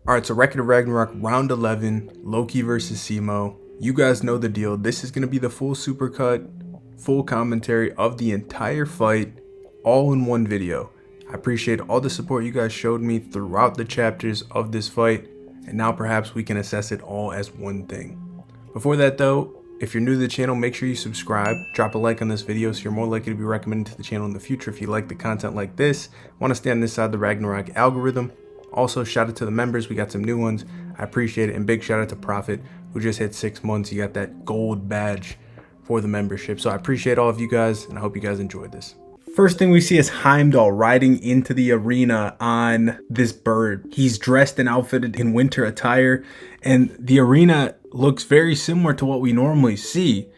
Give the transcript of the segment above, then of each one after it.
Alright, so Record of Ragnarok, round 11, Loki versus Simo. You guys know the deal. This is going to be the full supercut, full commentary of the entire fight, all in one video. I appreciate all the support you guys showed me throughout the chapters of this fight, and now perhaps we can assess it all as one thing. Before that though, if you're new to the channel, make sure you subscribe, drop a like on this video so you're more likely to be recommended to the channel in the future if you like the content like this, want to stay on this side of the Ragnarok algorithm. Also, shout out to the members, we got some new ones, I appreciate it, and big shout out to Prophet, who just hit 6 months. He got that gold badge for the membership, so I appreciate all of you guys, and I hope you guys enjoyed this. First thing we see is Heimdall riding into the arena on this bird. He's dressed and outfitted in winter attire, and the arena looks very similar to what we normally see,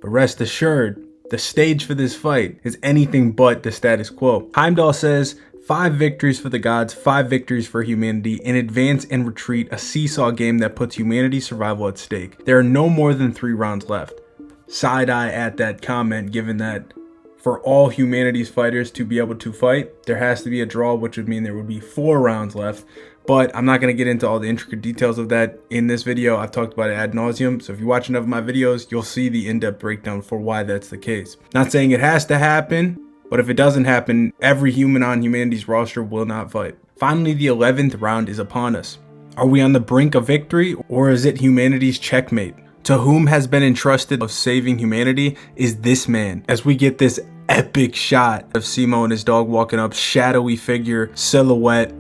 but rest assured, the stage for this fight is anything but the status quo. Heimdall says, 5 victories for the gods, 5 victories for humanity, in advance and retreat, a seesaw game that puts humanity's survival at stake. There are no more than 3 rounds left. Side eye at that comment, given that for all humanity's fighters to be able to fight, there has to be a draw, which would mean there would be 4 rounds left. But I'm not going to get into all the intricate details of that in this video. I've talked about it ad nauseum, so if you watch enough of my videos, you'll see the in-depth breakdown for why that's the case. Not saying it has to happen, but if it doesn't happen, every human on humanity's roster will not fight. Finally, the 11th round is upon us. Are we on the brink of victory, or is it humanity's checkmate? To whom has been entrusted of saving humanity is this man, as we get this epic shot of Simo and his dog walking up, shadowy figure, silhouette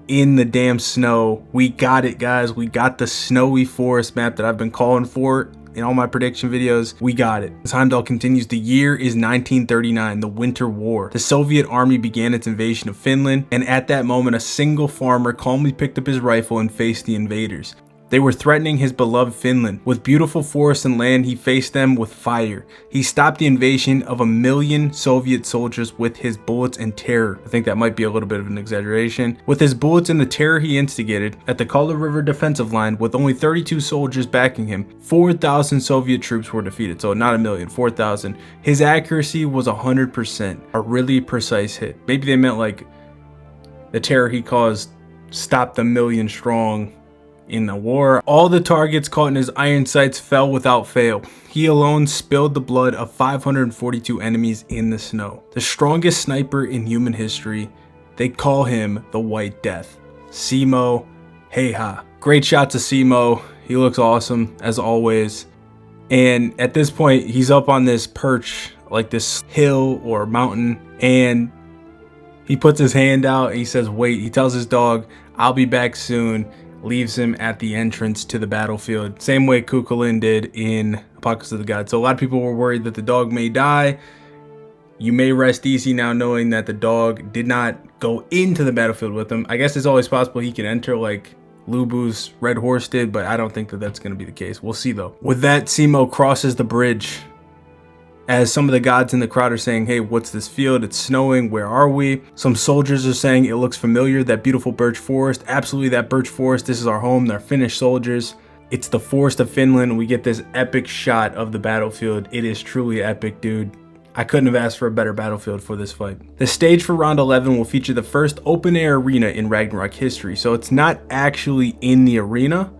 in the damn snow. We got it, guys. We got the snowy forest map that I've been calling for in all my prediction videos. We got it. As Heimdall continues, the year is 1939, the Winter War. The Soviet army began its invasion of Finland, and at that moment, a single farmer calmly picked up his rifle and faced the invaders. They were threatening his beloved Finland. With beautiful forests and land, he faced them with fire. He stopped the invasion of 1 million Soviet soldiers with his bullets and terror. I think that might be a little bit of an exaggeration. With his bullets and the terror he instigated, at the Kala River defensive line, with only 32 soldiers backing him, 4,000 Soviet troops were defeated. So not 1 million, 4,000. His accuracy was 100%, a really precise hit. Maybe they meant like the terror he caused stopped 1 million strong in the war. All the targets caught in his iron sights fell without fail. He alone spilled the blood of 542 enemies in the snow. The strongest sniper in human history. They call him the White Death. Simo, hey ha. Great shot to Simo. He looks awesome as always. And at this point, he's up on this perch, like this hill or mountain, and he puts his hand out and he says, wait. He tells his dog, I'll be back soon. Leaves him at the entrance to the battlefield, same way Cuchulainn did in Apocalypse of the Gods. So a lot of people were worried that the dog may die. You may rest easy now knowing that the dog did not go into the battlefield with him. I guess it's always possible he could enter like Lubu's Red Horse did, but I don't think that that's going to be the case. We'll see though. With that, Simo crosses the bridge as some of the gods in the crowd are saying, hey, what's this field? It's snowing. Where are we? Some soldiers are saying it looks familiar. That beautiful birch forest. Absolutely, that birch forest. This is our home. They're Finnish soldiers. It's the forest of Finland. We get this epic shot of the battlefield. It is truly epic, dude. I couldn't have asked for a better battlefield for this fight. The stage for round 11 will feature the first open air arena in Ragnarok history. So it's not actually in the arena.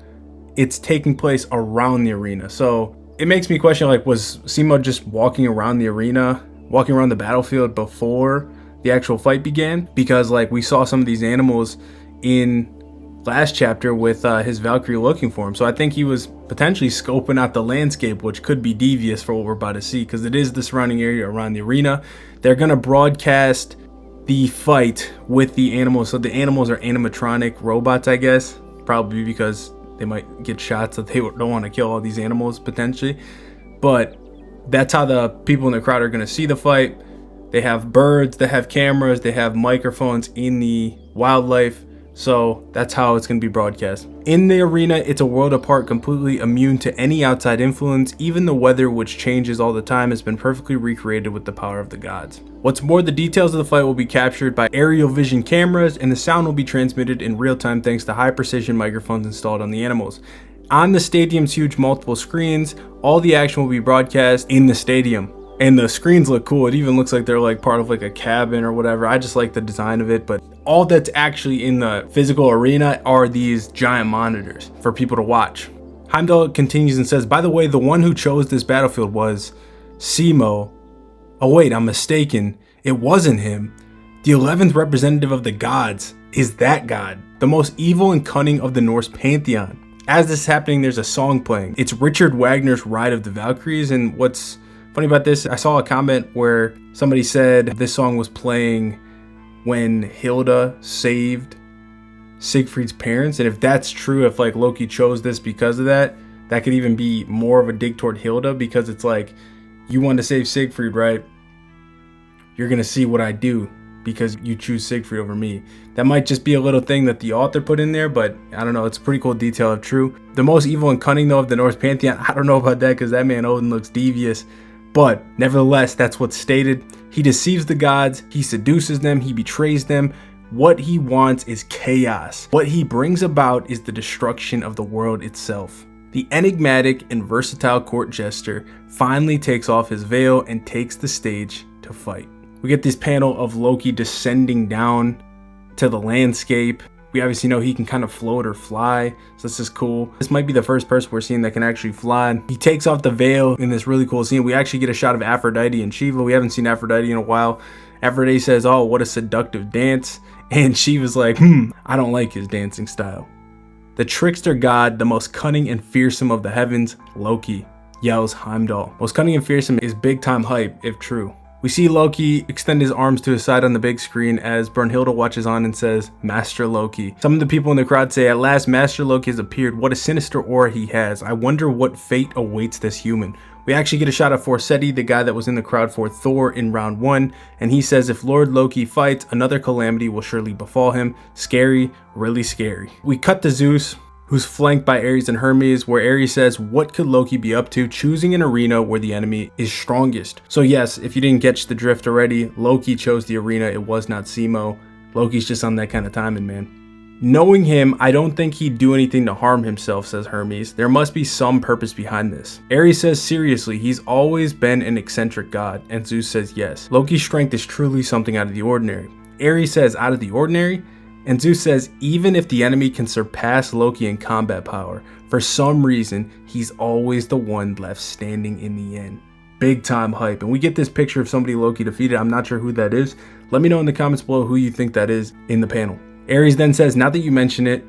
It's taking place around the arena. So it makes me question, like, was Simo just walking around the arena, walking around the battlefield before the actual fight began? Because, like, we saw some of these animals in last chapter with his Valkyrie looking for him. So I think he was potentially scoping out the landscape, which could be devious for what we're about to see, because it is the surrounding area around the arena. They're going to broadcast the fight with the animals. So the animals are animatronic robots, I guess, probably because they might get shots that they don't want to kill all these animals potentially, but that's how the people in the crowd are going to see the fight. They have birds, they have cameras, they have microphones in the wildlife, so that's how it's going to be broadcast. In the arena, it's a world apart, completely immune to any outside influence. Even the weather, which changes all the time, has been perfectly recreated with the power of the gods. What's more, the details of the fight will be captured by aerial vision cameras, and the sound will be transmitted in real time thanks to high precision microphones installed on the animals. On the stadium's huge multiple screens, all the action will be broadcast in the stadium. And the screens look cool. It even looks like they're like part of like a cabin or whatever. I just like the design of it. But all that's actually in the physical arena are these giant monitors for people to watch. Heimdall continues and says, by the way, the one who chose this battlefield was Simo. Oh wait, I'm mistaken. It wasn't him. The 11th representative of the gods is that god, the most evil and cunning of the Norse pantheon. As this is happening, there's a song playing. It's Richard Wagner's Ride of the Valkyries, and what's funny about this, I saw a comment where somebody said this song was playing when Hilda saved Sigfried's parents, and if that's true, if like Loki chose this because of that, that could even be more of a dig toward Hilda, because it's like, you want to save Sigfried, right? You're gonna see what I do because you choose Sigfried over me. That might just be a little thing that the author put in there, but I don't know, it's a pretty cool detail if true. The most evil and cunning though of the Norse pantheon, I don't know about that because that man Odin looks devious, but nevertheless, that's what's stated. He deceives the gods, he seduces them, he betrays them. What he wants is chaos. What he brings about is the destruction of the world itself. The enigmatic and versatile court jester finally takes off his veil and takes the stage to fight. We get this panel of Loki descending down to the landscape. We obviously know he can kind of float or fly, so this is cool. This might be the first person we're seeing that can actually fly. He takes off the veil in this really cool scene. We actually get a shot of Aphrodite and Shiva. We haven't seen Aphrodite in a while. Aphrodite says, oh, what a seductive dance. And Shiva's like, I don't like his dancing style. The trickster god, the most cunning and fearsome of the heavens, Loki, yells Heimdall. Most cunning and fearsome is big time hype, if true. We see Loki extend his arms to his side on the big screen as Brunhilde watches on and says, Master Loki. Some of the people in the crowd say, at last Master Loki has appeared. What a sinister aura he has. I wonder what fate awaits this human. We actually get a shot of Forseti, the guy that was in the crowd for Thor in round 1, and he says if Lord Loki fights, another calamity will surely befall him. Scary, really scary. We cut to Zeus, who's flanked by Ares and Hermes, where Ares says, what could Loki be up to? Choosing an arena where the enemy is strongest. So yes, if you didn't catch the drift already, Loki chose the arena, it was not Simo. Loki's just on that kind of timing, man. Knowing him, I don't think he'd do anything to harm himself, says Hermes. There must be some purpose behind this. Ares says, seriously, he's always been an eccentric god, and Zeus says yes. Loki's strength is truly something out of the ordinary. Ares says, out of the ordinary? And Zeus says, even if the enemy can surpass Loki in combat power, for some reason, he's always the one left standing in the end. Big time hype. And we get this picture of somebody Loki defeated. I'm not sure who that is. Let me know in the comments below who you think that is in the panel. Ares then says, now that you mention it,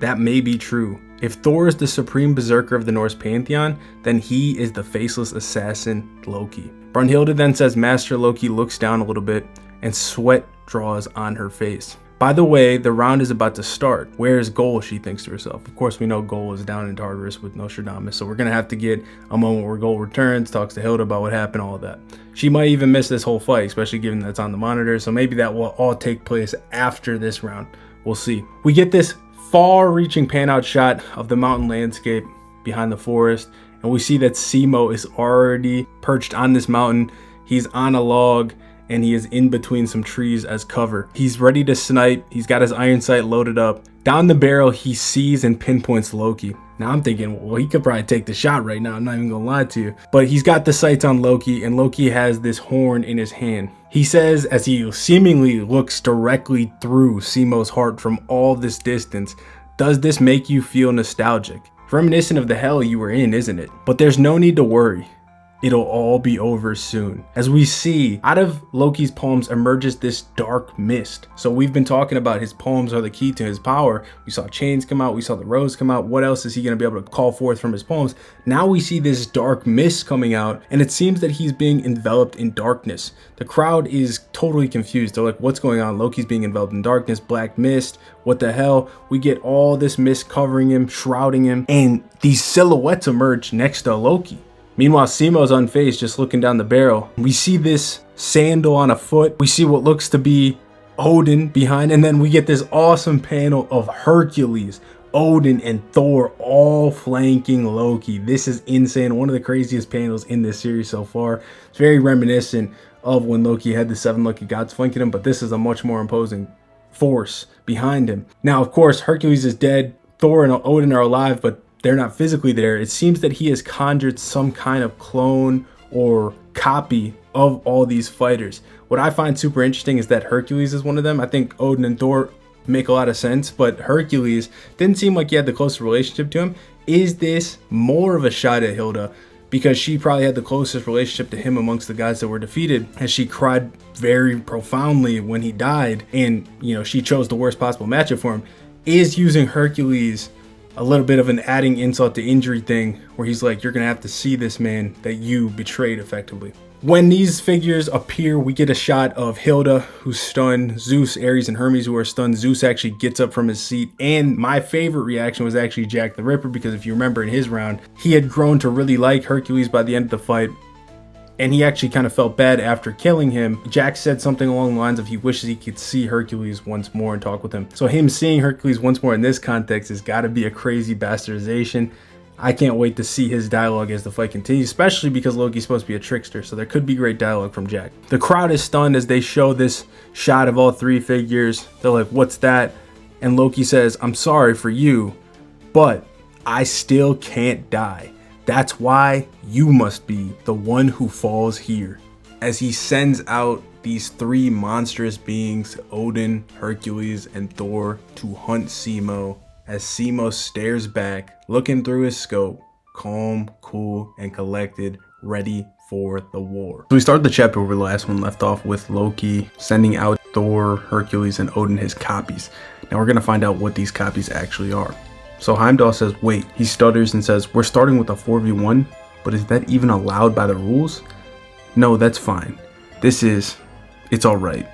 that may be true. If Thor is the supreme berserker of the Norse pantheon, then he is the faceless assassin Loki. Brunhilde then says Master Loki looks down a little bit and sweat draws on her face. By the way, the round is about to start. Where is Goal, she thinks to herself. Of course, we know Goal is down in Tartarus with Nostradamus, so we're going to have to get a moment where Goal returns, talks to Hilda about what happened, all of that. She might even miss this whole fight, especially given that's on the monitor, so maybe that will all take place after this round. We'll see. We get this far-reaching pan-out shot of the mountain landscape behind the forest, and we see that Simo is already perched on this mountain. He's on a log, and he is in between some trees as cover. He's ready to snipe. He's got his iron sight loaded up. Down the barrel, he sees and pinpoints Loki. Now I'm thinking, well, he could probably take the shot right now. I'm not even gonna lie to you. But he's got the sights on Loki, and Loki has this horn in his hand. He says, as he seemingly looks directly through Simo's heart from all this distance, does this make you feel nostalgic? Reminiscent of the hell you were in, isn't it? But there's no need to worry. It'll all be over soon. As we see, out of Loki's palms emerges this dark mist. So we've been talking about his palms are the key to his power. We saw chains come out, we saw the rose come out. What else is he going to be able to call forth from his palms? Now we see this dark mist coming out, and it seems that he's being enveloped in darkness. The crowd is totally confused. They're like, what's going on? Loki's being enveloped in darkness, black mist. What the hell? We get all this mist covering him, shrouding him, and these silhouettes emerge next to Loki. Meanwhile, Simo's unfazed, just looking down the barrel. We see this sandal on a foot. We see what looks to be Odin behind, and then we get this awesome panel of Hercules, Odin, and Thor all flanking Loki. This is insane. One of the craziest panels in this series so far. It's very reminiscent of when Loki had the 7 lucky gods flanking him, but this is a much more imposing force behind him. Now, of course, Hercules is dead. Thor and Odin are alive, but they're not physically there. It seems that he has conjured some kind of clone or copy of all these fighters. What I find super interesting is that Hercules is one of them. I think Odin and Thor make a lot of sense, but Hercules didn't seem like he had the closest relationship to him. Is this more of a shot at Hilda? Because she probably had the closest relationship to him amongst the guys that were defeated, as she cried very profoundly when he died, and she chose the worst possible matchup for him. Is using Hercules a little bit of an adding insult to injury thing, where he's like, you're gonna have to see this man that you betrayed effectively. When these figures appear, we get a shot of Hilda, who's stunned, Zeus, Ares, and Hermes, who are stunned. Zeus actually gets up from his seat, and my favorite reaction was actually Jack the Ripper, because if you remember in his round, he had grown to really like Hercules by the end of the fight, and he actually kind of felt bad after killing him. Jack said something along the lines of he wishes he could see Hercules once more and talk with him. So him seeing Hercules once more in this context has got to be a crazy bastardization. I can't wait to see his dialogue as the fight continues, especially because Loki's supposed to be a trickster, so there could be great dialogue from Jack. The crowd is stunned as they show this shot of all three figures. They're like, what's that? And Loki says, I'm sorry for you, but I still can't die. That's why you must be the one who falls here. As he sends out these three monstrous beings, Odin, Hercules, and Thor, to hunt Simo, as Simo stares back, looking through his scope, calm, cool, and collected, ready for the war. So we start the chapter where the last one left off, with Loki sending out Thor, Hercules, and Odin his copies. Now we're going to find out what these copies actually are. So Heimdall says, wait, he stutters and says, we're starting with a 4v1, but is that even allowed by the rules? No, that's fine. It's alright.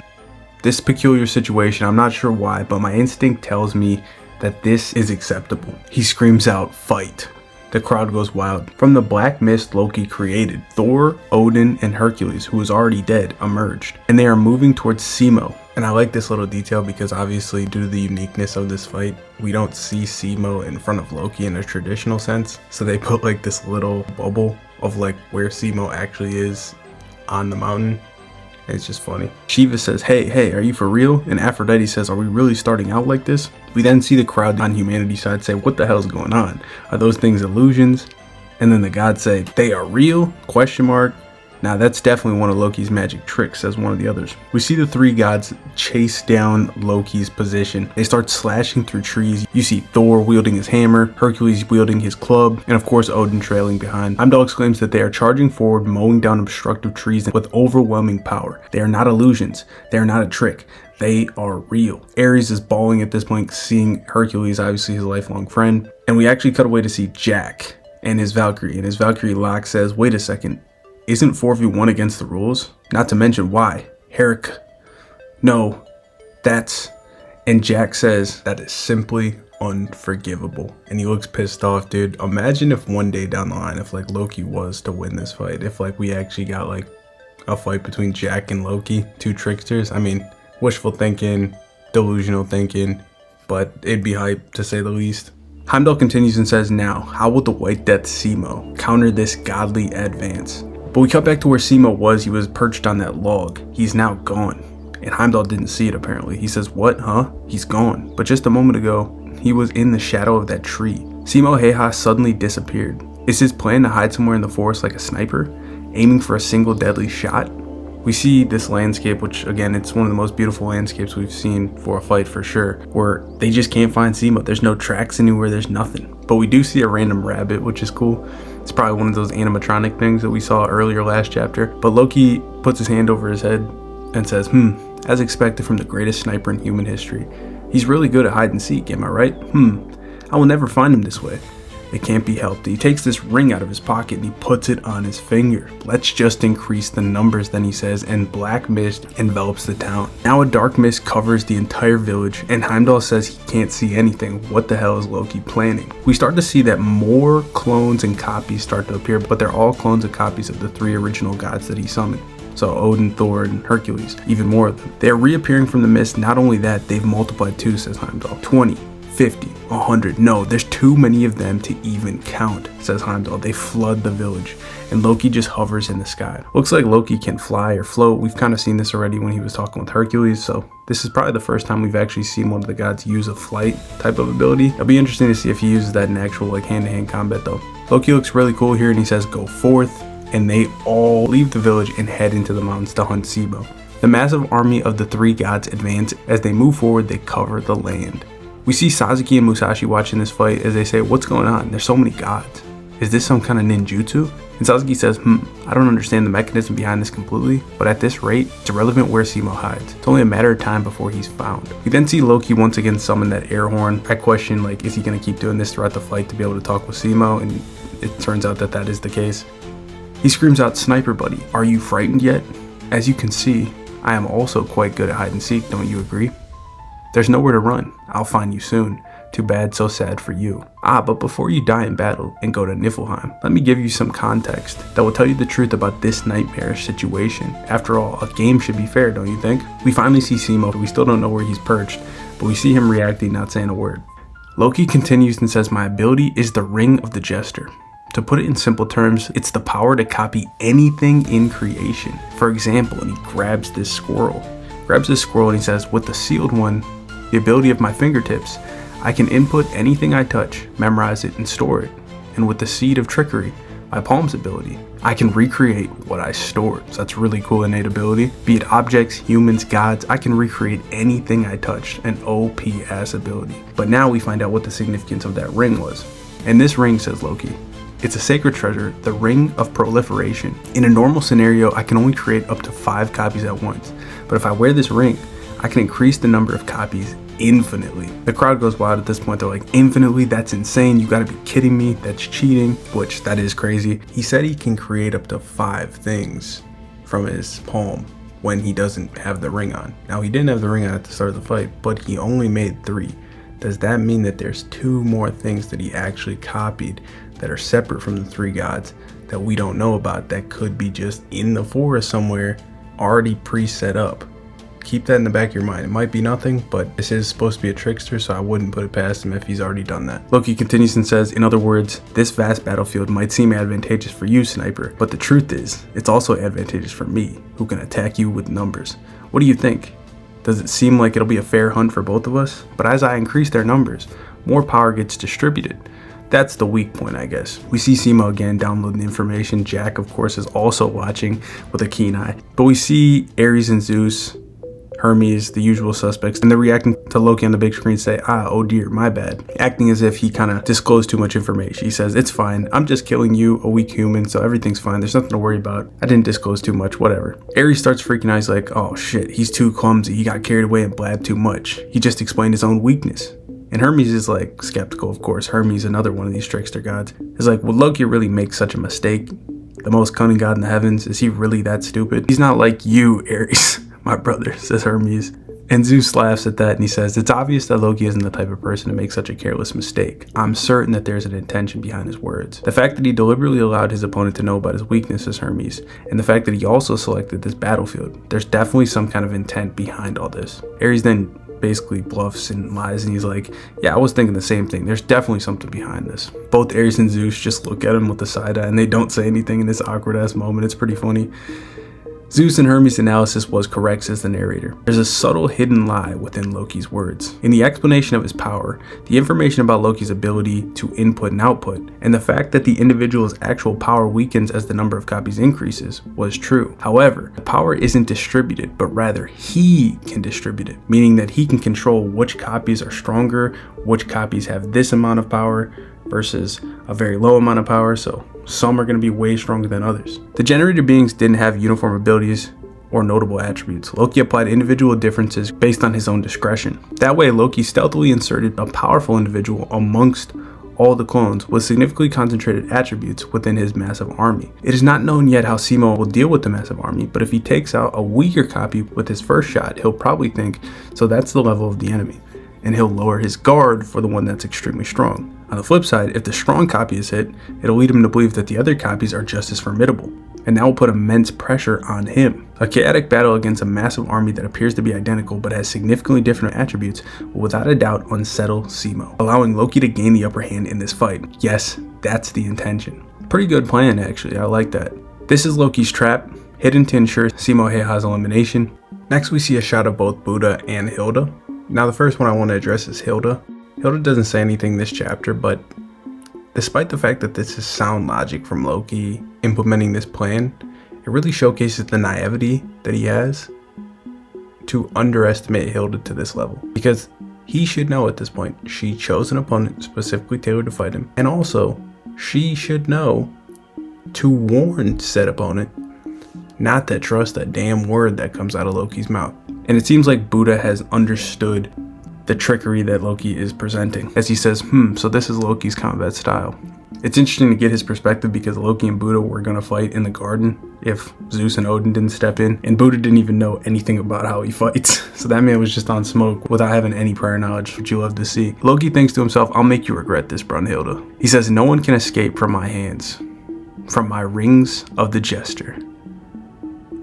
This peculiar situation, I'm not sure why, but my instinct tells me that this is acceptable. He screams out, fight. The crowd goes wild. From the black mist Loki created, Thor, Odin, and Hercules, who was already dead, emerged, and they are moving towards Simo. And I like this little detail because obviously, due to the uniqueness of this fight, we don't see Simo in front of Loki in a traditional sense. So they put like this little bubble of like where Simo actually is on the mountain. It's just funny. Shiva says, hey, are you for real? And Aphrodite says, are we really starting out like this? We then see the crowd on humanity's side say, what the hell's going on? Are those things illusions? And then the gods say, they are real? Question mark. Now that's definitely one of Loki's magic tricks, says one of the others. We see the three gods chase down Loki's position. They start slashing through trees. You see Thor wielding his hammer, Hercules wielding his club, and of course Odin trailing behind. Heimdall exclaims that they are charging forward, mowing down obstructive trees with overwhelming power. They are not illusions. They are not a trick. They are real. Ares is bawling at this point, seeing Hercules, obviously his lifelong friend. And we actually cut away to see Jack and his Valkyrie. And his Valkyrie Locke says, wait a second. Isn't 4v1 against the rules? Not to mention why? No, that's... And Jack says that is simply unforgivable. And he looks pissed off, dude. Imagine if one day down the line, if like Loki was to win this fight, if like we actually got like a fight between Jack and Loki, two tricksters. I mean, wishful thinking, delusional thinking, but it'd be hype to say the least. Heimdall continues and says, now, how will the White Death Simo counter this godly advance? But we cut back to where Simo was. He was perched on that log. He's now gone. And Heimdall didn't see it apparently. He says, what, huh? He's gone. But just a moment ago, he was in the shadow of that tree. Simo Heiha suddenly disappeared. Is his plan to hide somewhere in the forest like a sniper, aiming for a single deadly shot? We see this landscape, which again, it's one of the most beautiful landscapes we've seen for a fight for sure, where they just can't find Simo. There's no tracks anywhere, there's nothing. But we do see a random rabbit, which is cool. It's probably one of those animatronic things that we saw earlier last chapter. But Loki puts his hand over his head and says, as expected from the greatest sniper in human history. He's really good at hide and seek, am I right? I will never find him this way. It can't be helped. He takes this ring out of his pocket and he puts it on his finger. Let's just increase the numbers, then he says, and black mist envelops the town. Now a dark mist covers the entire village and Heimdall says he can't see anything. What the hell is Loki planning? We start to see that more clones and copies start to appear, but they're all clones and copies of the three original gods that he summoned. So Odin, Thor, and Hercules, even more of them. They're reappearing from the mist. Not only that, they've multiplied too, says Heimdall. 20. 50, 100, no, there's too many of them to even count, says Heimdall. They flood the village, and Loki just hovers in the sky. Looks like Loki can fly or float. We've kind of seen this already when he was talking with Hercules, so this is probably the first time we've actually seen one of the gods use a flight type of ability. It'll be interesting to see if he uses that in actual like hand-to-hand combat though. Loki looks really cool here, and he says, go forth and they all leave the village and head into the mountains to hunt Simo. The massive army of the three gods advance. As they move forward, they cover the land. We see Sasuke and Musashi watching this fight as they say, "What's going on? There's so many gods. Is this some kind of ninjutsu?" And Sasuke says, I don't understand the mechanism behind this completely, but at this rate, it's irrelevant where Simo hides. It's only a matter of time before he's found. We then see Loki once again summon that air horn. I question, like, is he going to keep doing this throughout the fight to be able to talk with Simo? And it turns out that that is the case. He screams out, "Sniper buddy, are you frightened yet? As you can see, I am also quite good at hide and seek, don't you agree? There's nowhere to run. I'll find you soon. Too bad, so sad for you. But before you die in battle and go to Niflheim, let me give you some context that will tell you the truth about this nightmarish situation. After all, a game should be fair, don't you think?" We finally see Simo. We still don't know where he's perched, but we see him reacting, not saying a word. Loki continues and says, "My ability is the Ring of the Jester. To put it in simple terms, it's the power to copy anything in creation. For example," and he grabs this squirrel and he says, "With the sealed one, the ability of my fingertips, I can input anything I touch, memorize it, and store it. And with the seed of trickery, my palm's ability, I can recreate what I stored." So that's really cool innate ability. Be it objects, humans, gods, I can recreate anything I touched. An OP ass ability. But now we find out what the significance of that ring was. And this ring, says Loki, it's a sacred treasure, the Ring of Proliferation. In a normal scenario, I can only create up to 5 copies at once. But if I wear this ring, I can increase the number of copies infinitely. The crowd goes wild at this point. They're like, "Infinitely? That's insane. You gotta be kidding me. That's cheating," which that is crazy. He said he can create up to 5 things from his palm when he doesn't have the ring on. Now, he didn't have the ring on at the start of the fight, but he only made 3. Does that mean that there's 2 more things that he actually copied that are separate from the 3 gods that we don't know about, that could be just in the forest somewhere, already pre-set up? Keep that in the back of your mind. It might be nothing, but this is supposed to be a trickster, so I wouldn't put it past him if he's already done that. Loki continues and says, "In other words, this vast battlefield might seem advantageous for you, Sniper, but the truth is, it's also advantageous for me, who can attack you with numbers. What do you think? Does it seem like it'll be a fair hunt for both of us? But as I increase their numbers, more power gets distributed." That's the weak point, I guess. We see Simo again downloading the information. Jack, of course, is also watching with a keen eye. But we see Ares and Zeus, Hermes, the usual suspects, and they're reacting to Loki on the big screen say, "Oh dear, my bad," acting as if he kind of disclosed too much information. He says, "It's fine, I'm just killing you, a weak human, so everything's fine, there's nothing to worry about. I didn't disclose too much, whatever." Ares starts freaking out. He's like, "Oh shit, he's too clumsy, he got carried away and blabbed too much. He just explained his own weakness." And Hermes is like skeptical, of course. Hermes, another one of these trickster gods, is like, "Would Loki really make such a mistake? The most cunning god in the heavens, is he really that stupid? He's not like you, Ares, my brother," says Hermes. And Zeus laughs at that and he says, "It's obvious that Loki isn't the type of person to make such a careless mistake. I'm certain that there's an intention behind his words. The fact that he deliberately allowed his opponent to know about his weaknesses, Hermes, and the fact that he also selected this battlefield, there's definitely some kind of intent behind all this." Ares then basically bluffs and lies and he's like, "Yeah, I was thinking the same thing. There's definitely something behind this." Both Ares and Zeus just look at him with the side eye and they don't say anything in this awkward ass moment. It's pretty funny. Zeus and Hermes' analysis was correct, says the narrator. There's a subtle hidden lie within Loki's words. In the explanation of his power, the information about Loki's ability to input and output, and the fact that the individual's actual power weakens as the number of copies increases was true. However, the power isn't distributed, but rather he can distribute it, meaning that he can control which copies are stronger, which copies have this amount of power versus a very low amount of power, so some are going to be way stronger than others. The generated beings didn't have uniform abilities or notable attributes. Loki applied individual differences based on his own discretion. That way, Loki stealthily inserted a powerful individual amongst all the clones with significantly concentrated attributes within his massive army. It is not known yet how Simo will deal with the massive army, but if he takes out a weaker copy with his first shot, he'll probably think, so that's the level of the enemy, and he'll lower his guard for the one that's extremely strong. On the flip side, if the strong copy is hit, it'll lead him to believe that the other copies are just as formidable, and that will put immense pressure on him. A chaotic battle against a massive army that appears to be identical but has significantly different attributes will without a doubt unsettle Simo, allowing Loki to gain the upper hand in this fight. Yes, that's the intention. Pretty good plan, actually. I like that. This is Loki's trap, hidden to ensure Simo Heiha's elimination. Next, we see a shot of both Buddha and Hilda. Now, the first one I want to address is Hilda. Hilda doesn't say anything this chapter, but despite the fact that this is sound logic from Loki, implementing this plan, it really showcases the naivety that he has to underestimate Hilda to this level. Because he should know at this point, she chose an opponent specifically tailored to fight him. And also, she should know to warn said opponent not to trust that damn word that comes out of Loki's mouth. And it seems like Buddha has understood the trickery that Loki is presenting, as he says, so this is Loki's combat style. It's interesting to get his perspective because Loki and Buddha were going to fight in the garden if Zeus and Odin didn't step in, and Buddha didn't even know anything about how he fights. So that man was just on smoke without having any prior knowledge, which you love to see. Loki thinks to himself, I'll make you regret this, Brunhilde. He says, no one can escape from my hands, from my rings of the jester.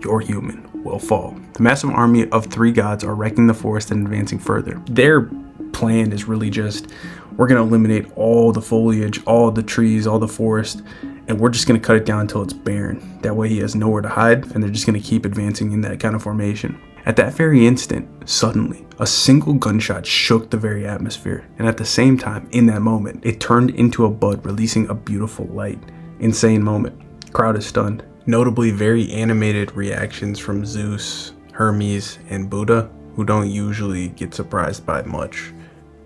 Your human will fall. The massive army of 3 gods are wrecking the forest and advancing further. Their plan is really just, we're going to eliminate all the foliage, all the trees, all the forest, and we're just going to cut it down until it's barren. That way he has nowhere to hide, and they're just going to keep advancing in that kind of formation. At that very instant, suddenly, a single gunshot shook the very atmosphere, and at the same time, in that moment, it turned into a bud, releasing a beautiful light. Insane moment. Crowd is stunned. Notably, very animated reactions from Zeus, Hermes, and Buddha, who don't usually get surprised by much,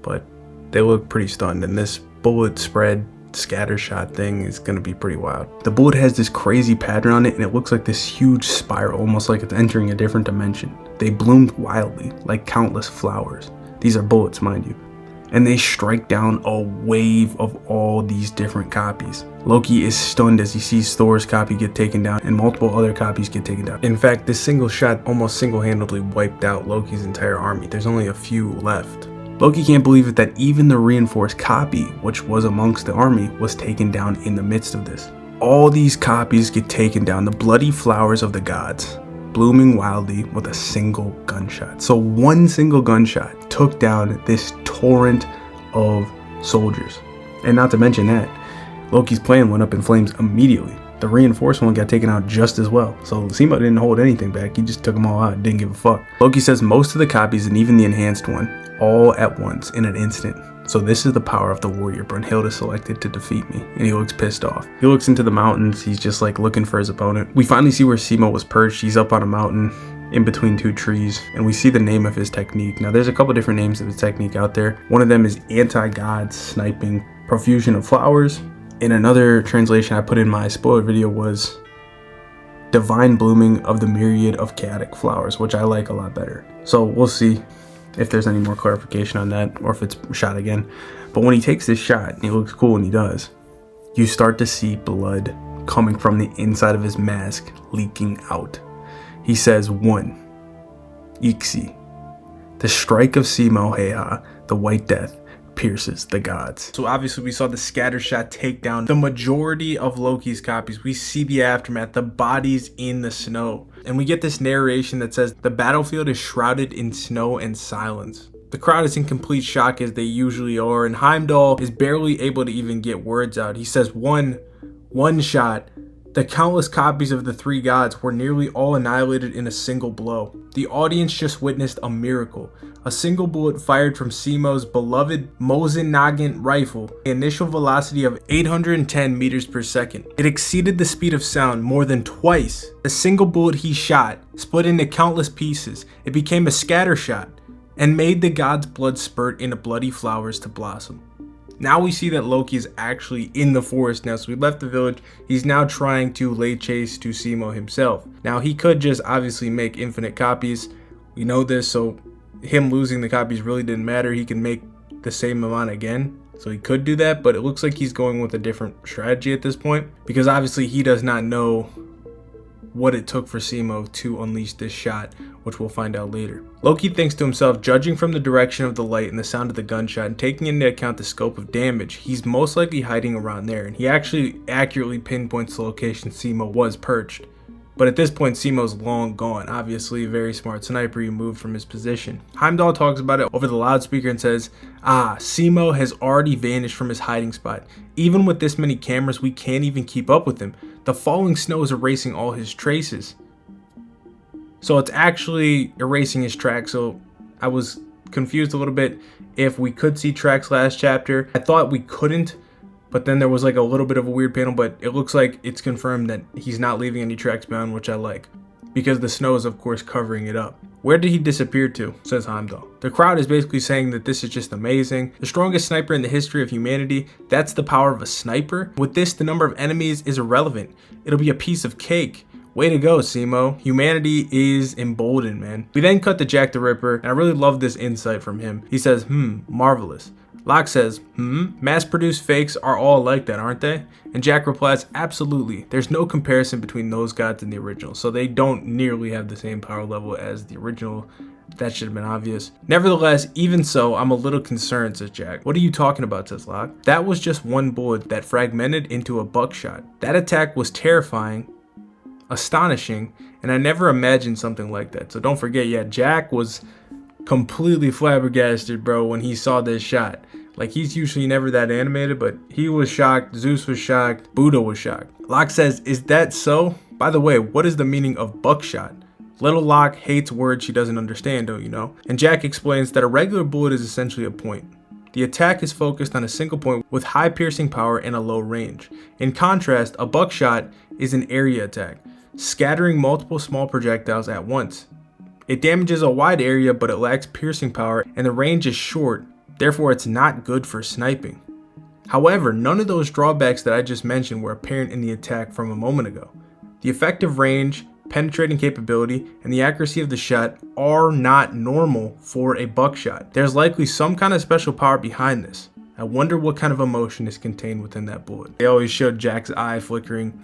but they look pretty stunned, and this bullet spread scatter shot thing is going to be pretty wild. The bullet has this crazy pattern on it, and it looks like this huge spiral, almost like it's entering a different dimension. They bloomed wildly, like countless flowers. These are bullets, mind you. And they strike down a wave of all these different copies. Loki is stunned as he sees Thor's copy get taken down and multiple other copies get taken down. In fact, this single shot almost single-handedly wiped out Loki's entire army. There's only a few left. Loki can't believe it that even the reinforced copy, which was amongst the army, was taken down in the midst of this. All these copies get taken down, the bloody flowers of the gods, blooming wildly with a single gunshot. So one single gunshot took down this torrent of soldiers. And not to mention that, Loki's plan went up in flames immediately. The reinforced one got taken out just as well. So Simo didn't hold anything back, he just took them all out, didn't give a fuck. Loki says most of the copies and even the enhanced one, all at once in an instant. So this is the power of the warrior Brunhilde selected to defeat me, and he looks pissed off. He looks into the mountains, he's just like looking for his opponent. We finally see where Simo was perched. He's up on a mountain in between 2 trees, and we see the name of his technique. Now there's a couple different names of his technique out there. One of them is anti-god sniping, profusion of flowers. In another translation I put in my spoiler video was divine blooming of the myriad of chaotic flowers, which I like a lot better. So we'll see if there's any more clarification on that or if it's shot again. But when he takes this shot, and he looks cool and he does, you start to see blood coming from the inside of his mask leaking out. He says 1, Ixi. The strike of Simo Heha, the White Death, pierces the gods. So obviously we saw the scatter shot take down the majority of Loki's copies. We see the aftermath, the bodies in the snow. And we get this narration that says the battlefield is shrouded in snow and silence. The crowd is in complete shock as they usually are, and Heimdall is barely able to even get words out. He says one shot. The countless copies of the 3 gods were nearly all annihilated in a single blow. The audience just witnessed a miracle. A single bullet fired from Simo's beloved Mosin Nagant rifle, the initial velocity of 810 meters per second. It exceeded the speed of sound more than twice. The single bullet he shot split into countless pieces. It became a scatter shot and made the god's blood spurt into bloody flowers to blossom. Now we see that Loki is actually in the forest now, so we left the village. He's now trying to lay chase to Simo himself. Now he could just obviously make infinite copies. We know this, so him losing the copies really didn't matter. He can make the same amount again, so he could do that, but it looks like he's going with a different strategy at this point, because obviously he does not know what it took for Simo to unleash this shot, which we'll find out later. Loki thinks to himself, judging from the direction of the light and the sound of the gunshot and taking into account the scope of damage, he's most likely hiding around there, and he actually accurately pinpoints the location Simo was perched. But at this point, Simo's long gone. Obviously, a very smart sniper removed from his position. Heimdall talks about it over the loudspeaker and says, Simo has already vanished from his hiding spot. Even with this many cameras, we can't even keep up with him. The falling snow is erasing all his traces. So it's actually erasing his tracks. So I was confused a little bit if we could see tracks last chapter. I thought we couldn't, But then there was like a little bit of a weird panel, but it looks like it's confirmed that he's not leaving any tracks behind, which I like, because the snow is of course covering it up. Where did he disappear to, says Heimdall. The crowd is basically saying that this is just amazing. The strongest sniper in the history of humanity. That's the power of a sniper. With this, the number of enemies is irrelevant. It'll be a piece of cake. Way to go, Simo. Humanity is emboldened, man. We then cut to Jack the Ripper, and I really love this insight from him. He says, marvelous. Locke says, mass-produced fakes are all like that, aren't they? And Jack replies, absolutely. There's no comparison between those gods and the original, so they don't nearly have the same power level as the original. That should have been obvious. Nevertheless, even so, I'm a little concerned, says Jack. What are you talking about, says Locke. That was just one bullet that fragmented into a buckshot. That attack was terrifying, astonishing, and I never imagined something like that. So don't forget, yeah, Jack was completely flabbergasted, bro, when he saw this shot. Like, he's usually never that animated, but he was shocked, Zeus was shocked, Buddha was shocked. Locke says, is that so? By the way, what is the meaning of buckshot? Little Locke hates words she doesn't understand, don't you know? And Jack explains that a regular bullet is essentially a point. The attack is focused on a single point with high piercing power and a low range. In contrast, a buckshot is an area attack, scattering multiple small projectiles at once. It damages a wide area, but it lacks piercing power, and the range is short, therefore it's not good for sniping. However, none of those drawbacks that I just mentioned were apparent in the attack from a moment ago. The effective range, penetrating capability, and the accuracy of the shot are not normal for a buckshot. There's likely some kind of special power behind this. I wonder what kind of emotion is contained within that bullet. They always showed Jack's eye flickering.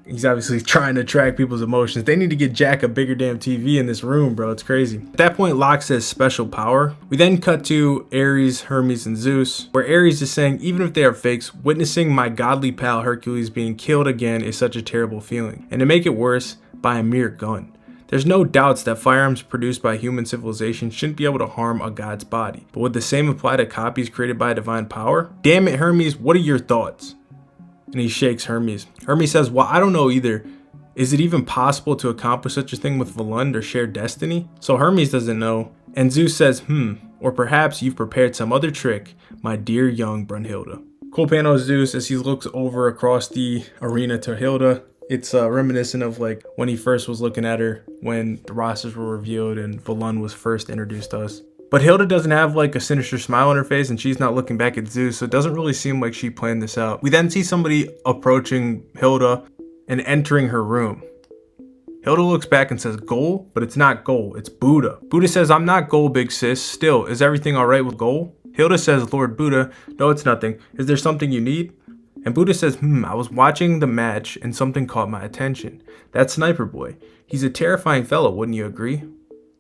He's obviously trying to track people's emotions. They need to get Jack a bigger damn TV in this room, bro. It's crazy. At that point, Locke says special power. We then cut to Ares, Hermes, and Zeus, where Ares is saying, even if they are fakes, witnessing my godly pal Hercules being killed again is such a terrible feeling. And to make it worse, by a mere gun. There's no doubts that firearms produced by human civilization shouldn't be able to harm a god's body. But would the same apply to copies created by a divine power? Damn it, Hermes, what are your thoughts? And he shakes Hermes. Hermes says, well, I don't know either. Is it even possible to accomplish such a thing with Volund or share destiny? So Hermes doesn't know. And Zeus says, or perhaps you've prepared some other trick, my dear young Brunhilde. Cool panel of Zeus as he looks over across the arena to Hilda. It's reminiscent of like when he first was looking at her when the rosters were revealed and Volund was first introduced to us. But Hilda doesn't have like a sinister smile on her face and she's not looking back at Zeus, so it doesn't really seem like she planned this out. We then see somebody approaching Hilda and entering her room. Hilda looks back and says, Goal? But it's not Goal, it's Buddha. Buddha says, I'm not Goal, big sis. Still, is everything alright with Goal? Hilda says, Lord Buddha, no, it's nothing. Is there something you need? And Buddha says, I was watching the match and something caught my attention. That sniper boy. He's a terrifying fellow, wouldn't you agree?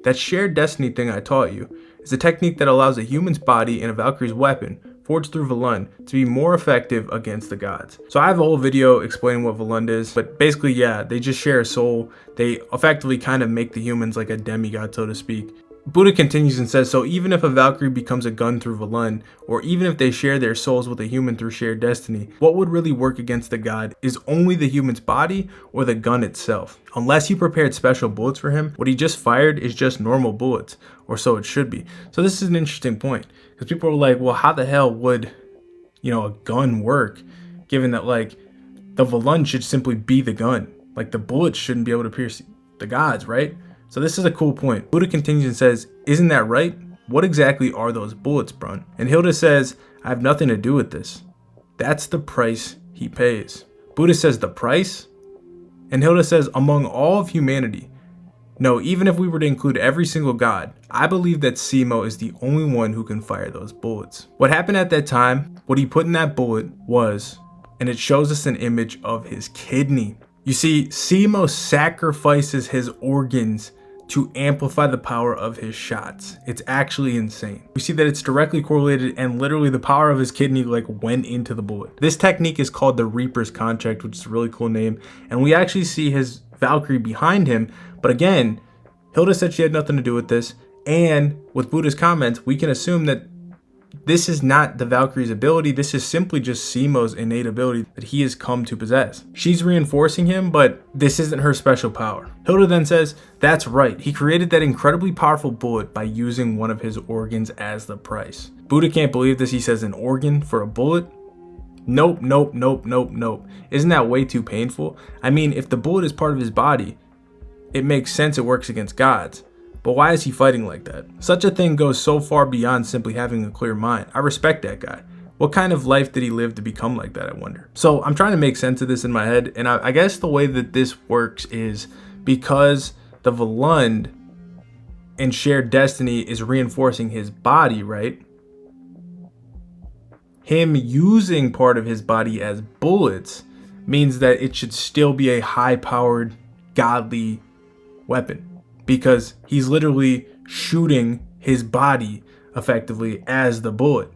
That shared destiny thing I taught you is a technique that allows a human's body and a Valkyrie's weapon, forged through Volund, to be more effective against the gods. So I have a whole video explaining what Volund is, but basically, yeah, they just share a soul. They effectively kind of make the humans like a demigod, so to speak. Buddha continues and says, so even if a Valkyrie becomes a gun through Volund, or even if they share their souls with a human through shared destiny, what would really work against the god is only the human's body or the gun itself. Unless you prepared special bullets for him, what he just fired is just normal bullets, or so it should be. So this is an interesting point, because people are like, well, how the hell would, a gun work, given that like the Volund should simply be the gun. Like the bullets shouldn't be able to pierce the gods, right? So this is a cool point. Buddha continues and says, isn't that right? What exactly are those bullets, Brun? And Hilda says, I have nothing to do with this. That's the price he pays. Buddha says, the price? And Hilda says, among all of humanity, no, even if we were to include every single god, I believe that Simo is the only one who can fire those bullets. What happened at that time, what he put in that bullet was, and it shows us an image of his kidney. You see, Simo sacrifices his organs to amplify the power of his shots. It's actually insane. We see that it's directly correlated and literally the power of his kidney like went into the bullet. This technique is called the Reaper's Contract, which is a really cool name. And we actually see his Valkyrie behind him. But again, Hilda said she had nothing to do with this. And with Buddha's comments, we can assume that this is not the Valkyrie's ability. This is simply just Simo's innate ability that he has come to possess. She's reinforcing him, but this isn't her special power. Hilda then says, that's right. He created that incredibly powerful bullet by using one of his organs as the price. Buddha can't believe this. He says an organ for a bullet. Nope, nope, nope, nope, nope. Isn't that way too painful? I mean, if the bullet is part of his body, it makes sense it works against gods. But why is he fighting like that? Such a thing goes so far beyond simply having a clear mind. I respect that guy. What kind of life did he live to become like that, I wonder? So I'm trying to make sense of this in my head, and I guess the way that this works is because the Volund and shared destiny is reinforcing his body, right? Him using part of his body as bullets means that it should still be a high-powered, godly weapon, because he's literally shooting his body effectively as the bullet.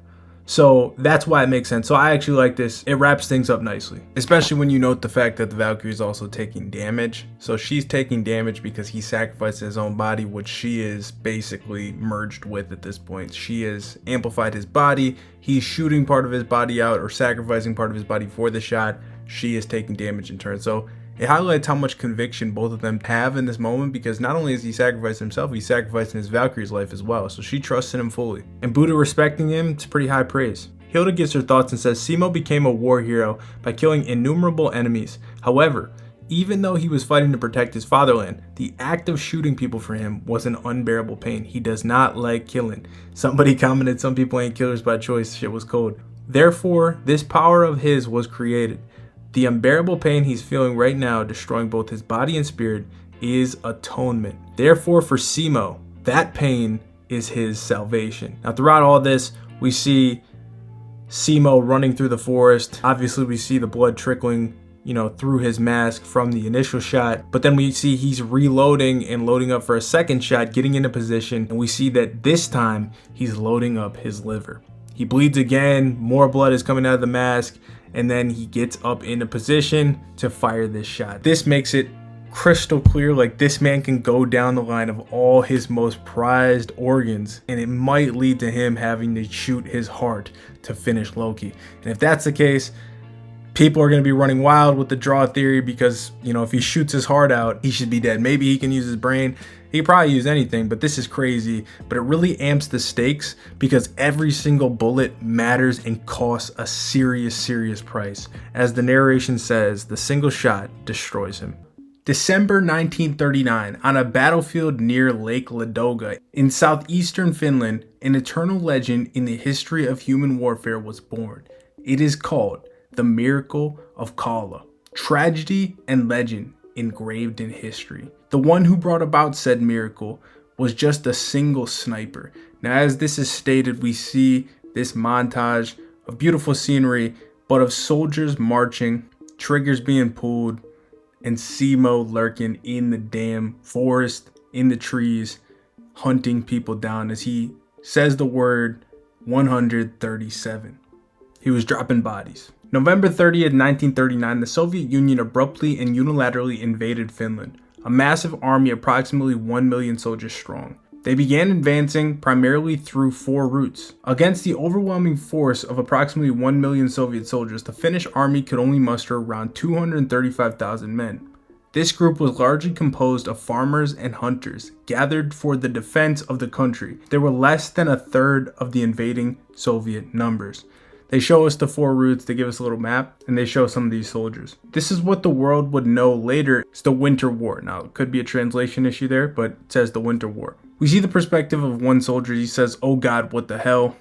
So that's why it makes sense. So I actually like this. It wraps things up nicely, especially when you note the fact that the Valkyrie is also taking damage. So she's taking damage because he sacrificed his own body, which she is basically merged with at this point. She has amplified his body. He's shooting part of his body out or sacrificing part of his body for the shot. She is taking damage in turn. So it highlights how much conviction both of them have in this moment, because not only has he sacrificed himself, he's sacrificing his Valkyrie's life as well. So she trusts in him fully. And Buddha respecting him, it's pretty high praise. Hilda gives her thoughts and says Simo became a war hero by killing innumerable enemies. However, even though he was fighting to protect his fatherland, the act of shooting people for him was an unbearable pain. He does not like killing. Somebody commented, some people ain't killers by choice. Shit was cold. Therefore, this power of his was created. The unbearable pain he's feeling right now, destroying both his body and spirit, is atonement. Therefore, for Simo, that pain is his salvation. Now, throughout all this, we see Simo running through the forest. Obviously, we see the blood trickling, through his mask from the initial shot. But then we see he's reloading and loading up for a second shot, getting into position. And we see that this time, he's loading up his liver. He bleeds again, more blood is coming out of the mask, and then he gets up into position to fire this shot. This makes it crystal clear, like this man can go down the line of all his most prized organs, and it might lead to him having to shoot his heart to finish Loki. And if that's the case, people are going to be running wild with the draw theory, because, if he shoots his heart out, he should be dead. Maybe he can use his brain. He could probably use anything, but this is crazy. But it really amps the stakes, because every single bullet matters and costs a serious price. As the narration says, the single shot destroys him. December 1939, on a battlefield near Lake Ladoga in southeastern Finland, an eternal legend in the history of human warfare was born. It is called the Miracle of Kala. Tragedy and legend engraved in history. The one who brought about said miracle was just a single sniper. Now, as this is stated, we see this montage of beautiful scenery, but of soldiers marching, triggers being pulled, and Simo lurking in the damn forest, in the trees, hunting people down as he says the word 137. He was dropping bodies. November 30th, 1939, the Soviet Union abruptly and unilaterally invaded Finland, a massive army approximately 1 million soldiers strong. They began advancing primarily through 4 routes. Against the overwhelming force of approximately 1 million Soviet soldiers, the Finnish army could only muster around 235,000 men. This group was largely composed of farmers and hunters, gathered for the defense of the country. They were less than a third of the invading Soviet numbers. They show us the 4 routes, they give us a little map, and they show some of these soldiers. This is what the world would know later as the Winter War. Now, it could be a translation issue there, but it says the Winter War. We see the perspective of one soldier. He says, "Oh God, what the hell?"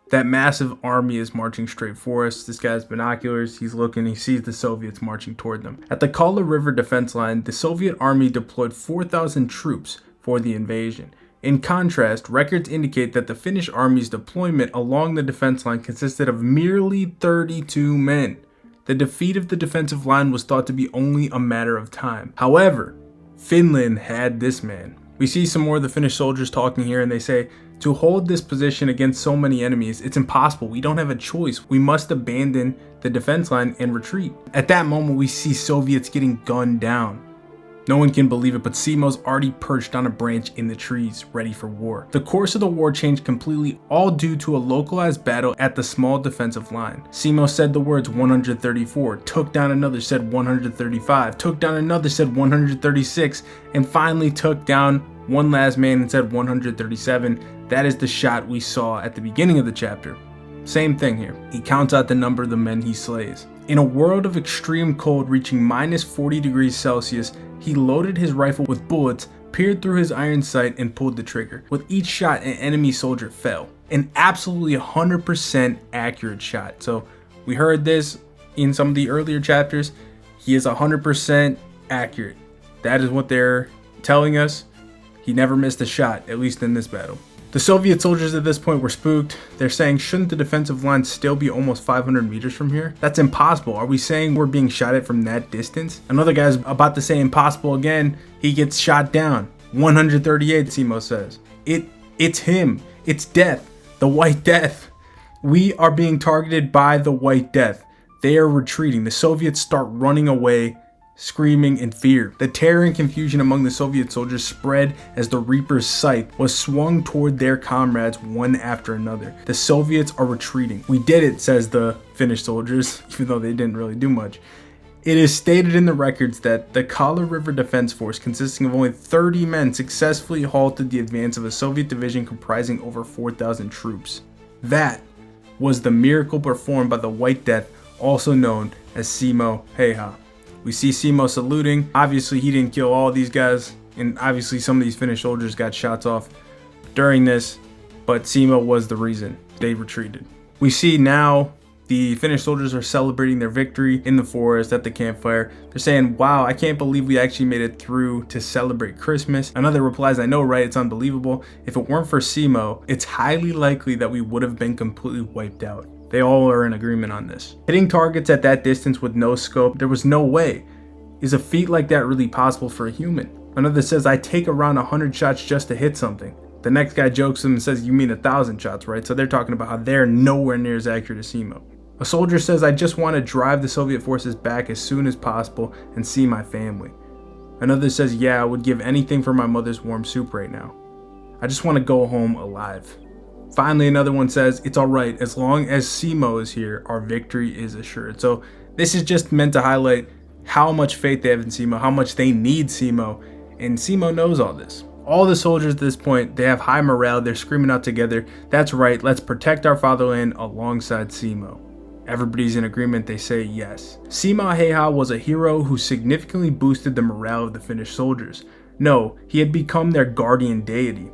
That massive army is marching straight for us. This guy has binoculars. He's looking. He sees the Soviets marching toward them. At the Kala River defense line, the Soviet army deployed 4,000 troops for the invasion. In contrast, records indicate that the Finnish army's deployment along the defense line consisted of merely 32 men. The defeat of the defensive line was thought to be only a matter of time. However, Finland had this man. We see some more of the Finnish soldiers talking here, and they say, "To hold this position against so many enemies, it's impossible. We don't have a choice. We must abandon the defense line and retreat." At that moment, we see Soviets getting gunned down. No one can believe it, but Simo's already perched on a branch in the trees, ready for war. The course of the war changed completely, all due to a localized battle at the small defensive line. Simo said the words 134, took down another, said 135, took down another, said 136, and finally took down one last man and said 137. That is the shot we saw at the beginning of the chapter. Same thing here. He counts out the number of the men he slays. In a world of extreme cold reaching minus 40 degrees Celsius, he loaded his rifle with bullets, peered through his iron sight, and pulled the trigger. With each shot, an enemy soldier fell. An absolutely 100% accurate shot. So we heard this in some of the earlier chapters. He is 100% accurate. That is what they're telling us. He never missed a shot, at least in this battle. The Soviet soldiers at this point were spooked. They're saying, shouldn't the defensive line still be almost 500 meters from here? That's impossible. Are we saying we're being shot at from that distance? Another guy's about to say impossible again. He gets shot down. 138, Simo says. It's him. It's death. The White Death. We are being targeted by the White Death. They are retreating. The Soviets start running away, screaming in fear. The terror and confusion among the Soviet soldiers spread as the Reaper's sight was swung toward their comrades one after another. The Soviets are retreating. We did it, says the Finnish soldiers, even though they didn't really do much. It is stated in the records that the Kala River Defense Force, consisting of only 30 men, successfully halted the advance of a Soviet division comprising over 4,000 troops. That was the miracle performed by the White Death, also known as Simo Heiha. We see Simo saluting. Obviously, he didn't kill all these guys, and obviously some of these Finnish soldiers got shots off during this, but Simo was the reason they retreated. We see now the Finnish soldiers are celebrating their victory in the forest at the campfire. They're saying, wow, I can't believe we actually made it through to celebrate Christmas. Another replies, I know, right? It's unbelievable. If it weren't for Simo, it's highly likely that we would have been completely wiped out. They all are in agreement on this. Hitting targets at that distance with no scope, there was no way. Is a feat like that really possible for a human? Another says, I take around 100 shots just to hit something. The next guy jokes him and says, you mean 1,000 shots, right? So they're talking about how they're nowhere near as accurate as Simo. A soldier says, I just want to drive the Soviet forces back as soon as possible and see my family. Another says, yeah, I would give anything for my mother's warm soup right now. I just want to go home alive. Finally, another one says, it's all right. As long as Simo is here, our victory is assured. So this is just meant to highlight how much faith they have in Simo, how much they need Simo. And Simo knows all this. All the soldiers at this point, they have high morale. They're screaming out together. That's right. Let's protect our fatherland alongside Simo. Everybody's in agreement. They say yes. Simo Heiha was a hero who significantly boosted the morale of the Finnish soldiers. No, he had become their guardian deity.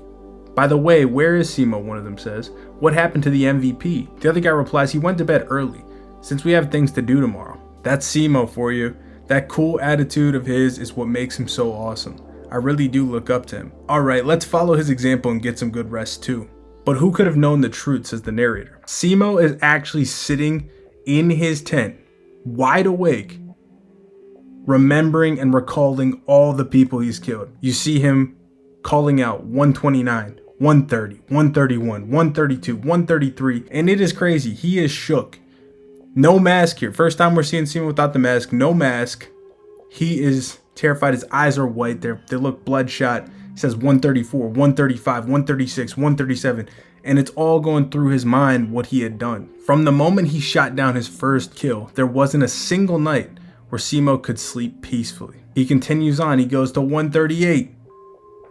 By the way, where is Simo? One of them says. What happened to the MVP? The other guy replies, he went to bed early, since we have things to do tomorrow. That's Simo for you. That cool attitude of his is what makes him so awesome. I really do look up to him. Alright, let's follow his example and get some good rest too. But who could have known the truth, says the narrator. Simo is actually sitting in his tent, wide awake, remembering and recalling all the people he's killed. You see him calling out 129, 130, 131, 132, 133, and it is crazy. He is shook. No mask here. First time we're seeing Simo without the mask. No mask. He is terrified. His eyes are white. They look bloodshot. He says 134, 135, 136, 137, and it's all going through his mind what he had done. From the moment he shot down his first kill, there wasn't a single night where Simo could sleep peacefully. He continues on. He goes to 138.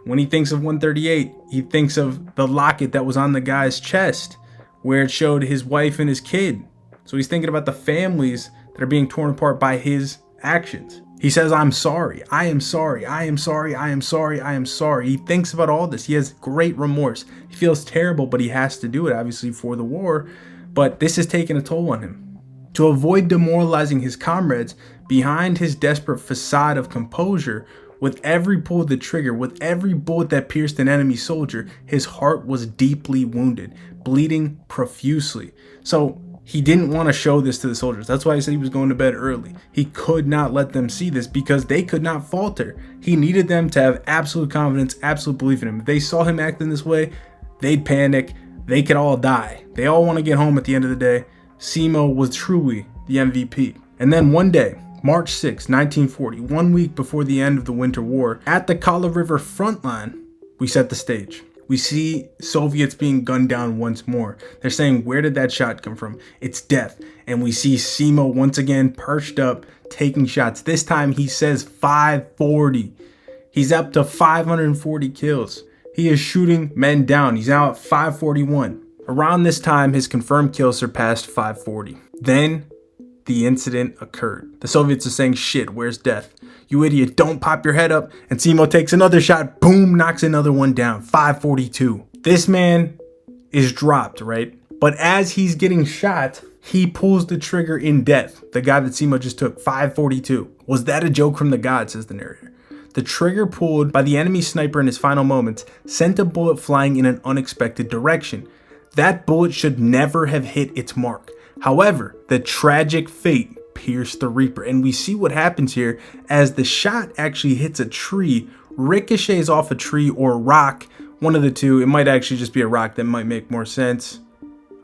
When he thinks of 138, he thinks of the locket that was on the guy's chest, where it showed his wife and his kid. So he's thinking about the families that are being torn apart by his actions. He says, I'm sorry. I am sorry. I am sorry. I am sorry. I am sorry. He thinks about all this. He has great remorse. He feels terrible, but he has to do it, obviously, for the war. But this has taken a toll on him. To avoid demoralizing his comrades, behind his desperate facade of composure, with every pull of the trigger, with every bullet that pierced an enemy soldier, his heart was deeply wounded, bleeding profusely. So he didn't want to show this to the soldiers. That's why he said he was going to bed early. He could not let them see this because they could not falter. He needed them to have absolute confidence, absolute belief in him. If they saw him acting this way, they'd panic. They could all die. They all want to get home at the end of the day. Simo was truly the MVP. And then one day, March 6, 1940, 1 week before the end of the Winter War, at the Kala River front line, we set the stage. We see Soviets being gunned down once more. They're saying, where did that shot come from? It's death. And we see Simo once again perched up, taking shots. This time he says 540. He's up to 540 kills. He is shooting men down. He's now at 541. Around this time, his confirmed kills surpassed 540. Then, the incident occurred. The Soviets are saying, shit, where's death? You idiot, don't pop your head up. And Simo takes another shot, boom, knocks another one down, 542. This man is dropped, right? But as he's getting shot, he pulls the trigger in death. The guy that Simo just took, 542. Was that a joke from the god, says the narrator. The trigger pulled by the enemy sniper in his final moments sent a bullet flying in an unexpected direction. That bullet should never have hit its mark. However, the tragic fate pierced the Reaper, and we see what happens here as the shot actually hits a tree, ricochets off a tree or a rock, one of the two. It might actually just be a rock, that might make more sense.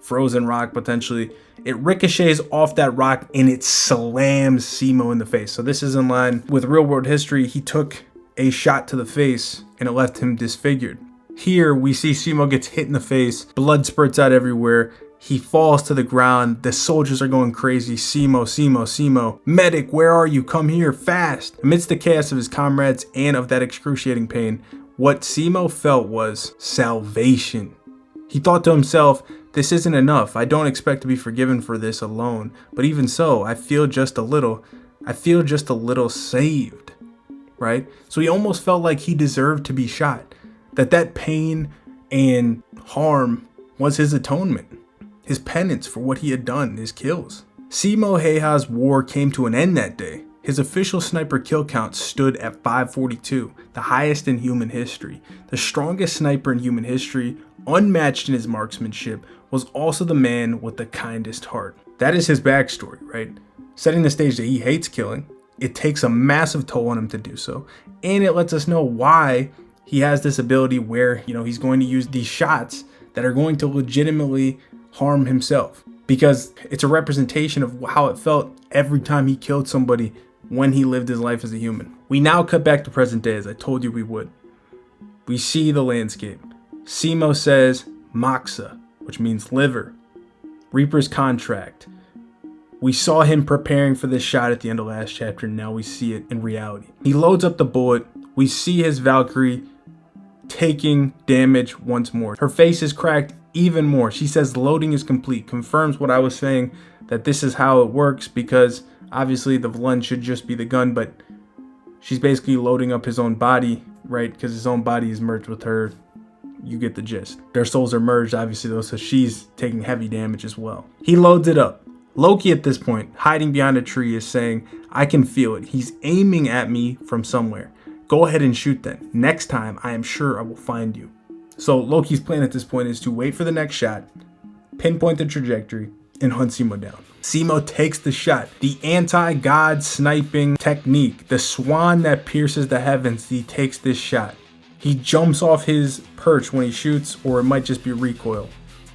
Frozen rock, potentially. It ricochets off that rock and it slams Simo in the face. So this is in line with real world history. He took a shot to the face and it left him disfigured. Here we see Simo gets hit in the face, blood spurts out everywhere. He falls to the ground. The soldiers are going crazy. Simo, Simo, Simo. Medic, where are you? Come here, fast. Amidst the chaos of his comrades and of that excruciating pain, what Simo felt was salvation. He thought to himself, this isn't enough. I don't expect to be forgiven for this alone. But even so, I feel just a little saved, right? So he almost felt like he deserved to be shot. That pain and harm was his atonement, his penance for what he had done, his kills. Simo Heiha's war came to an end that day. His official sniper kill count stood at 542, the highest in human history. The strongest sniper in human history, unmatched in his marksmanship, was also the man with the kindest heart. That is his backstory, right? Setting the stage that he hates killing. It takes a massive toll on him to do so. And it lets us know why he has this ability where, he's going to use these shots that are going to legitimately harm himself. Because it's a representation of how it felt every time he killed somebody when he lived his life as a human. We now cut back to present day, as I told you we would. We see the landscape. Simo says, Moxa, which means liver. Reaper's contract. We saw him preparing for this shot at the end of last chapter, and now we see it in reality. He loads up the bullet. We see his Valkyrie taking damage once more. Her face is cracked even more. She says loading is complete. Confirms what I was saying, that this is how it works, because obviously the Vlun should just be the gun, but she's basically loading up his own body, right? Because his own body is merged with her. You get the gist. Their souls are merged, obviously, though, so she's taking heavy damage as well. He loads it up. Loki, at this point, hiding behind a tree, is saying, I can feel it. He's aiming at me from somewhere. Go ahead and shoot then. Next time, I am sure I will find you. So Loki's plan at this point is to wait for the next shot, pinpoint the trajectory, and hunt Simo down. Simo takes the shot. The anti-god sniping technique, the swan that pierces the heavens, he takes this shot. He jumps off his perch when he shoots, or it might just be recoil.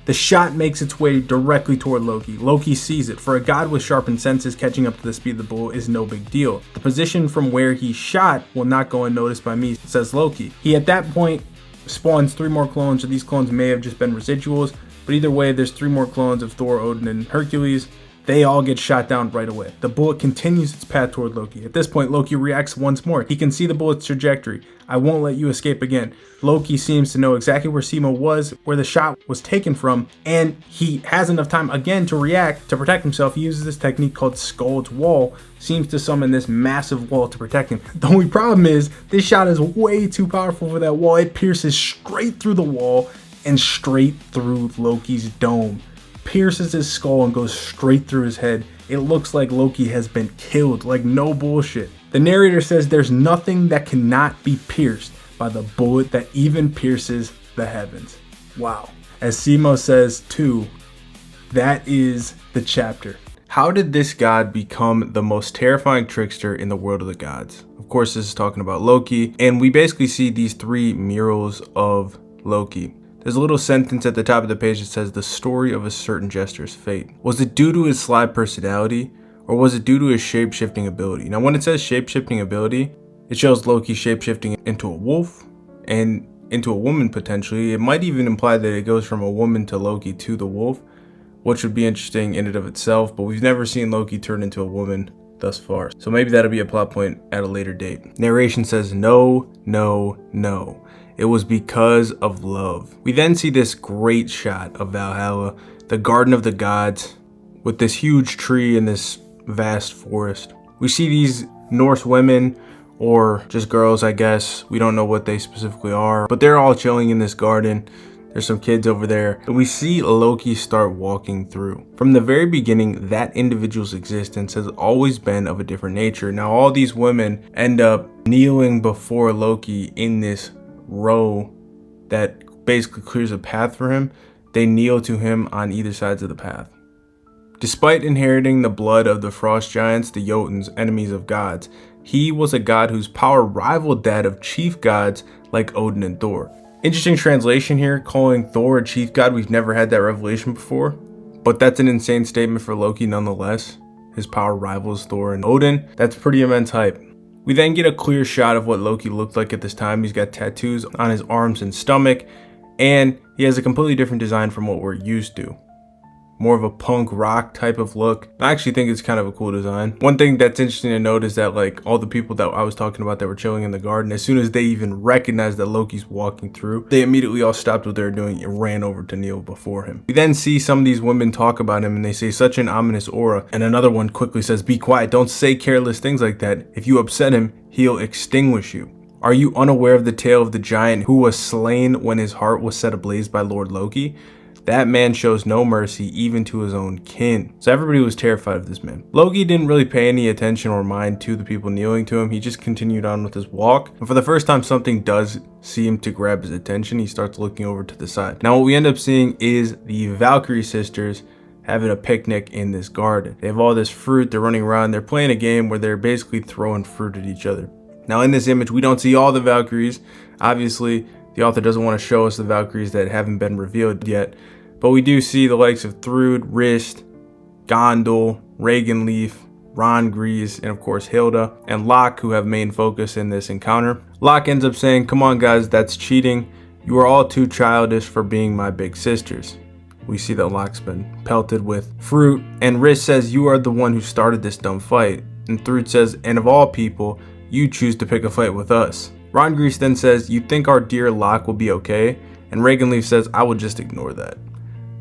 The shot makes its way directly toward Loki. Loki sees it. For a god with sharpened senses, catching up to the speed of the bullet is no big deal. The position from where he shot will not go unnoticed by me, says Loki. He at that point spawns 3 more clones, so these clones may have just been residuals, but either way, there's 3 more clones of Thor, Odin, and Hercules. They all get shot down right away. The bullet continues its path toward Loki. At this point, Loki reacts once more. He can see the bullet's trajectory. I won't let you escape again. Loki seems to know exactly where Simo was, where the shot was taken from, and he has enough time again to react, to protect himself. He uses this technique called Skuld's Wall, seems to summon this massive wall to protect him. The only problem is, this shot is way too powerful for that wall. It pierces straight through the wall and straight through Loki's dome. Pierces his skull and goes straight through his head. It looks like Loki has been killed, like no bullshit. The narrator says there's nothing that cannot be pierced by the bullet that even pierces the heavens. Wow. As Simo says too, that is the chapter. How did this god become the most terrifying trickster in the world of the gods? Of course, this is talking about Loki, and we basically see these 3 murals of Loki. There's a little sentence at the top of the page that says, the story of a certain jester's fate. Was it due to his sly personality, or was it due to his shape-shifting ability? Now, when it says shape-shifting ability, it shows Loki shape-shifting into a wolf and into a woman potentially. It might even imply that it goes from a woman to Loki to the wolf, which would be interesting in and of itself, but we've never seen Loki turn into a woman thus far. So maybe that'll be a plot point at a later date. Narration says, no, no, no. It was because of love. We then see this great shot of Valhalla, the Garden of the Gods, with this huge tree and this vast forest. We see these Norse women, or just girls, I guess. We don't know what they specifically are, but they're all chilling in this garden. There's some kids over there. And we see Loki start walking through. From the very beginning, that individual's existence has always been of a different nature. Now, all these women end up kneeling before Loki in this row that basically clears a path for him. They kneel to him on either sides of the path. Despite inheriting the blood of the frost giants, the Jotuns, enemies of gods, he was a god whose power rivaled that of chief gods like Odin and Thor. Interesting translation here, calling Thor a chief god. We've never had that revelation before, but that's an insane statement for Loki nonetheless. His power rivals Thor and Odin. That's pretty immense hype. We then get a clear shot of what Loki looked like at this time. He's got tattoos on his arms and stomach, and he has a completely different design from what we're used to. More of a punk rock type of look. I actually think it's kind of a cool design. One thing that's interesting to note is that like all the people that I was talking about that were chilling in the garden, as soon as they even recognized that Loki's walking through, they immediately all stopped what they were doing and ran over to kneel before him. We then see some of these women talk about him and they say such an ominous aura, and another one quickly says, "Be quiet, don't say careless things like that. If you upset him, he'll extinguish you. Are you unaware of the tale of the giant who was slain when his heart was set ablaze by Lord Loki? That man shows no mercy even to his own kin." So everybody was terrified of this man. Loki didn't really pay any attention or mind to the people kneeling to him. He just continued on with his walk. And for the first time, something does seem to grab his attention. He starts looking over to the side. Now what we end up seeing is the Valkyrie sisters having a picnic in this garden. They have all this fruit. They're running around. They're playing a game where they're basically throwing fruit at each other. Now in this image, we don't see all the Valkyries. Obviously, the author doesn't want to show us the Valkyries that haven't been revealed yet. But we do see the likes of Thrud, Rist, Gondel, Ragnleaf, Rangris, and of course Hilda, and Locke, who have main focus in this encounter. Locke ends up saying, "Come on guys, that's cheating. You are all too childish for being my big sisters." We see that Locke's been pelted with fruit, and Rist says, "You are the one who started this dumb fight." And Thrud says, "And of all people, you choose to pick a fight with us." Rangris then says, "You think our dear Locke will be okay?" And Ragnleaf says, "I will just ignore that."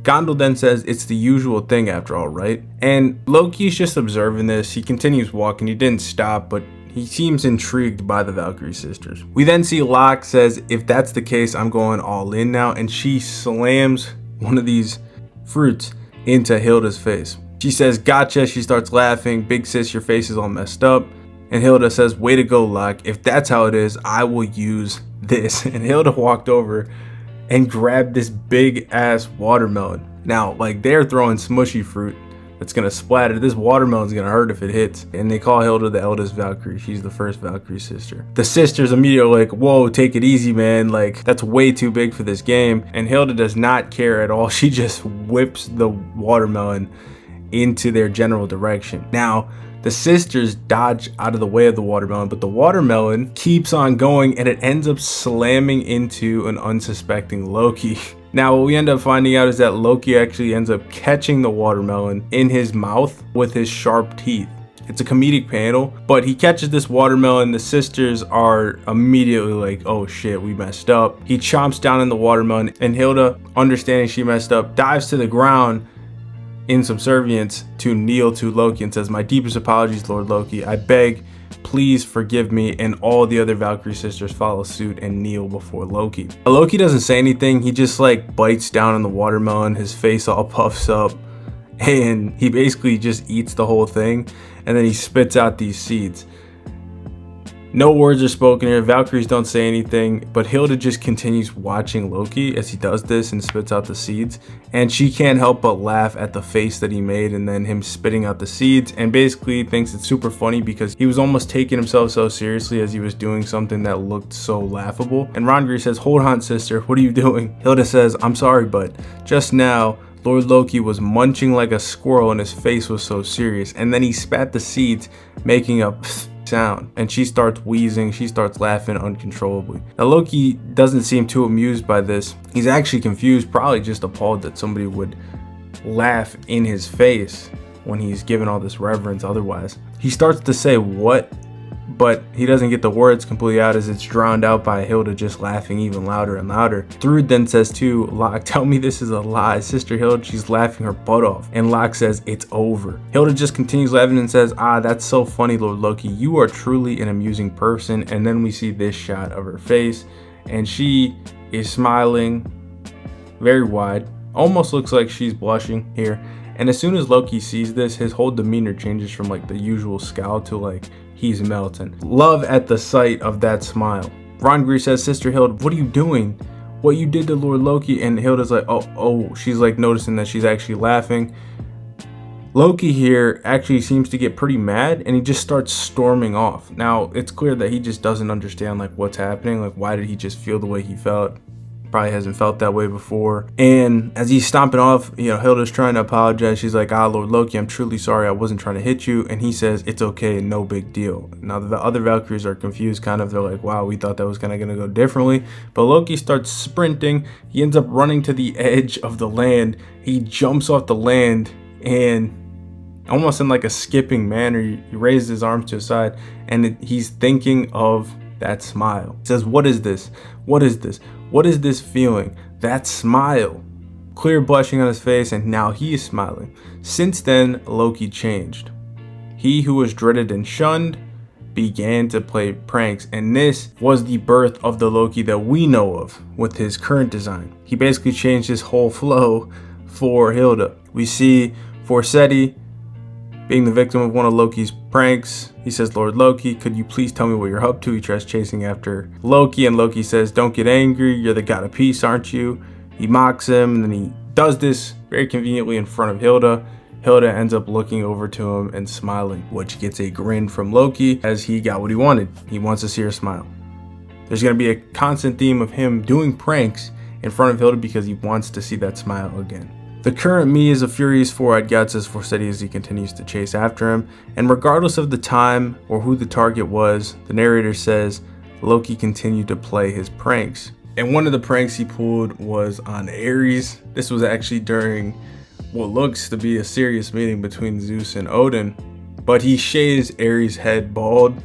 Gondel then says, "It's the usual thing after all, right?" And Loki's just observing this. He continues walking. He didn't stop, but he seems intrigued by the Valkyrie sisters. We then see Locke says, "If that's the case, I'm going all in now." And she slams one of these fruits into Hilda's face. She says, "Gotcha." She starts laughing. "Big sis, your face is all messed up." And Hilda says, "Way to go, Locke. If that's how it is, I will use this." And Hilda walked over and grabbed this big ass watermelon. Now, like, they're throwing smushy fruit that's gonna splatter. This watermelon's gonna hurt if it hits. And they call Hilda the eldest Valkyrie. She's the first Valkyrie sister. The sisters immediately like, "Whoa, take it easy, man. Like, that's way too big for this game." And Hilda does not care at all. She just whips the watermelon into their general direction. Now, the sisters dodge out of the way of the watermelon, but the watermelon keeps on going and it ends up slamming into an unsuspecting Loki. Now, what we end up finding out is that Loki actually ends up catching the watermelon in his mouth with his sharp teeth. It's a comedic panel, but he catches this watermelon. The sisters are immediately like, "Oh shit, we messed up." He chomps down in the watermelon, and Hilda, understanding she messed up, dives to the ground in subservience to kneel to Loki and says, "My deepest apologies, Lord Loki. I beg, please forgive me." And all the other Valkyrie sisters follow suit and kneel before Loki. Loki doesn't say anything. He just like bites down on the watermelon. His face all puffs up, and he basically just eats the whole thing, and then he spits out these seeds. No words are spoken here. Valkyries don't say anything, but Hilda just continues watching Loki as he does this and spits out the seeds. And she can't help but laugh at the face that he made and then him spitting out the seeds, and basically thinks it's super funny because he was almost taking himself so seriously as he was doing something that looked so laughable. And Rangri says, "Hold on, sister, what are you doing?" Hilda says, "I'm sorry, but just now, Lord Loki was munching like a squirrel and his face was so serious." And then he spat the seeds, making a sound, and she starts wheezing. She starts laughing uncontrollably. Now Loki doesn't seem too amused by this. He's actually confused, probably just appalled that somebody would laugh in his face when he's given all this reverence otherwise. He starts to say "what," but he doesn't get the words completely out as it's drowned out by Hilda just laughing even louder and louder. Thrud then says to Locke, tell me this is a lie. Sister Hilda, she's laughing her butt off. And Locke says, it's over. Hilda just continues laughing and says, that's so funny, Lord Loki. You are truly an amusing person. And then we see this shot of her face and she is smiling very wide. Almost looks like she's blushing here. And as soon as Loki sees this, his whole demeanor changes from like the usual scowl to like he's melting. Love at the sight of that smile. Rangri says, Sister Hilda, what are you doing? What you did to Lord Loki? And Hilda's like, oh, she's like noticing that she's actually laughing. Loki here actually seems to get pretty mad and he just starts storming off. Now, it's clear that he just doesn't understand like what's happening. Like, why did he just feel the way he felt? Probably hasn't felt that way before. And as he's stomping off, Hilda's trying to apologize. She's like, Lord Loki, I'm truly sorry. I wasn't trying to hit you. And he says, it's okay, no big deal. Now the other Valkyries are confused, kind of. They're like, wow, we thought that was kind of gonna go differently. But Loki starts sprinting. He ends up running to the edge of the land. He jumps off the land and almost in like a skipping manner, he raises his arms to his side and he's thinking of that smile. He says, what is this? What is this? What is this feeling? That smile. Clear blushing on his face, and now he is smiling. Since then, Loki changed. He who was dreaded and shunned began to play pranks, and this was the birth of the Loki that we know of with his current design. He basically changed his whole flow for Hilda. We see Forseti being the victim of one of Loki's pranks. He says, Lord Loki, could you please tell me what you're up to? He tries chasing after Loki, and Loki says, don't get angry. You're the god of peace, aren't you? He mocks him, and then he does this very conveniently in front of Hilda. Hilda ends up looking over to him and smiling, which gets a grin from Loki as he got what he wanted. He wants to see her smile. There's going to be a constant theme of him doing pranks in front of Hilda because he wants to see that smile again. The current me is a furious four-eyed god, says Forseti as he continues to chase after him. And regardless of the time or who the target was, the narrator says Loki continued to play his pranks. And one of the pranks he pulled was on Ares. This was actually during what looks to be a serious meeting between Zeus and Odin. But he shaves Ares' head bald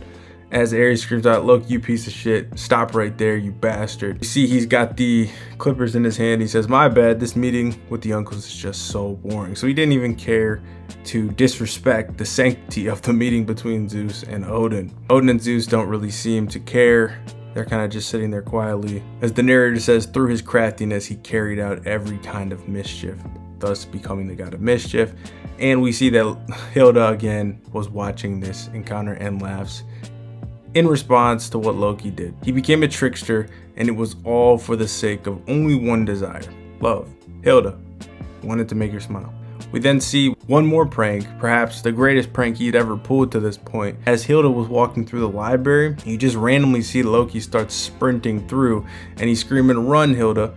as Ares screams out, look, you piece of shit, stop right there, you bastard. You see he's got the clippers in his hand. He says, my bad, this meeting with the uncles is just so boring. So he didn't even care to disrespect the sanctity of the meeting between Zeus and Odin. Odin and Zeus don't really seem to care. They're kind of just sitting there quietly. As the narrator says, through his craftiness, he carried out every kind of mischief, thus becoming the god of mischief. And we see that Hilda again was watching this encounter and laughs in response to what Loki did. He became a trickster, and it was all for the sake of only one desire, love. Hilda wanted to make her smile. We then see one more prank, perhaps the greatest prank he'd ever pulled to this point. As Hilda was walking through the library, you just randomly see Loki start sprinting through, and he's screaming, run, Hilda,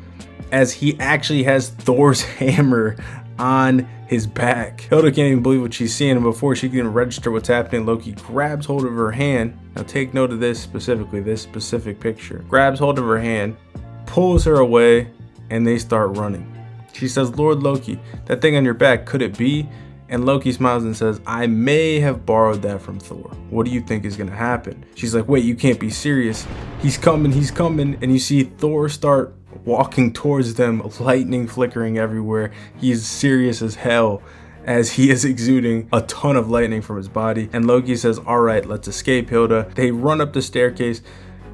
as he actually has Thor's hammer on his back. Hilda can't even believe what she's seeing, and before she can even register what's happening, Loki grabs hold of her hand. Now take note of this specifically, this specific picture. Grabs hold of her hand, pulls her away, and they start running. She says, Lord Loki, that thing on your back, could it be? And Loki smiles and says, I may have borrowed that from Thor. What do you think is gonna happen? She's like, wait, you can't be serious. He's coming, and you see Thor start walking towards them, lightning flickering everywhere. He is serious as hell as he is exuding a ton of lightning from his body. And Loki says, all right, let's escape, Hilda. They run up the staircase.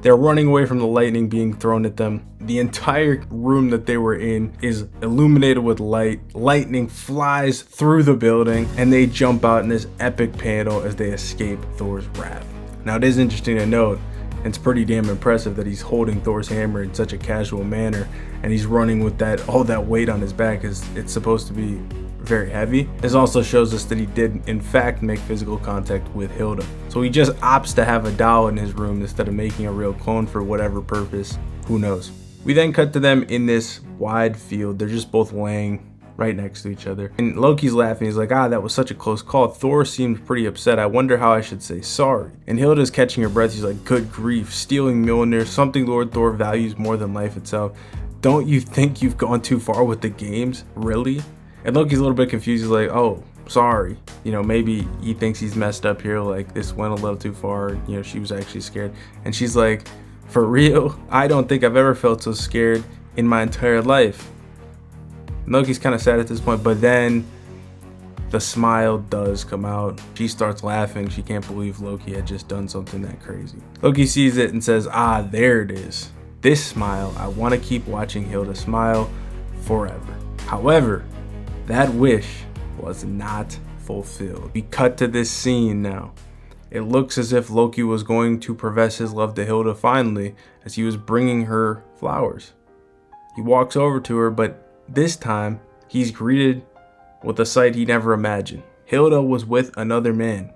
They're running away from the lightning being thrown at them. The entire room that they were in is illuminated with light. Lightning flies through the building, and they jump out in this epic panel as they escape Thor's wrath. Now, it is interesting to note, it's pretty damn impressive that he's holding Thor's hammer in such a casual manner, and he's running with all that weight on his back, as it's supposed to be very heavy. This also shows us that he did in fact make physical contact with Hilda. So he just opts to have a doll in his room instead of making a real clone for whatever purpose, who knows. We then cut to them in this wide field. They're just both laying right next to each other, and Loki's laughing. He's like, that was such a close call. Thor seemed pretty upset. I wonder how I should say sorry. And Hilda's catching her breath. She's like, good grief, stealing Mjolnir, something Lord Thor values more than life itself. Don't you think you've gone too far with the games? Really? And Loki's a little bit confused. He's like, oh, sorry. You know, maybe he thinks he's messed up here, like this went a little too far. You know, she was actually scared. And she's like, for real? I don't think I've ever felt so scared in my entire life. Loki's kind of sad at this point, but then the smile does come out. She starts laughing. She can't believe Loki had just done something that crazy. Loki sees it and says, ah, there it is. This smile, I want to keep watching Hilda smile forever. However, that wish was not fulfilled. We cut to this scene now. It looks as if Loki was going to profess his love to Hilda finally, as he was bringing her flowers. He walks over to her, but this time he's greeted with a sight he never imagined. Hilda was with another man.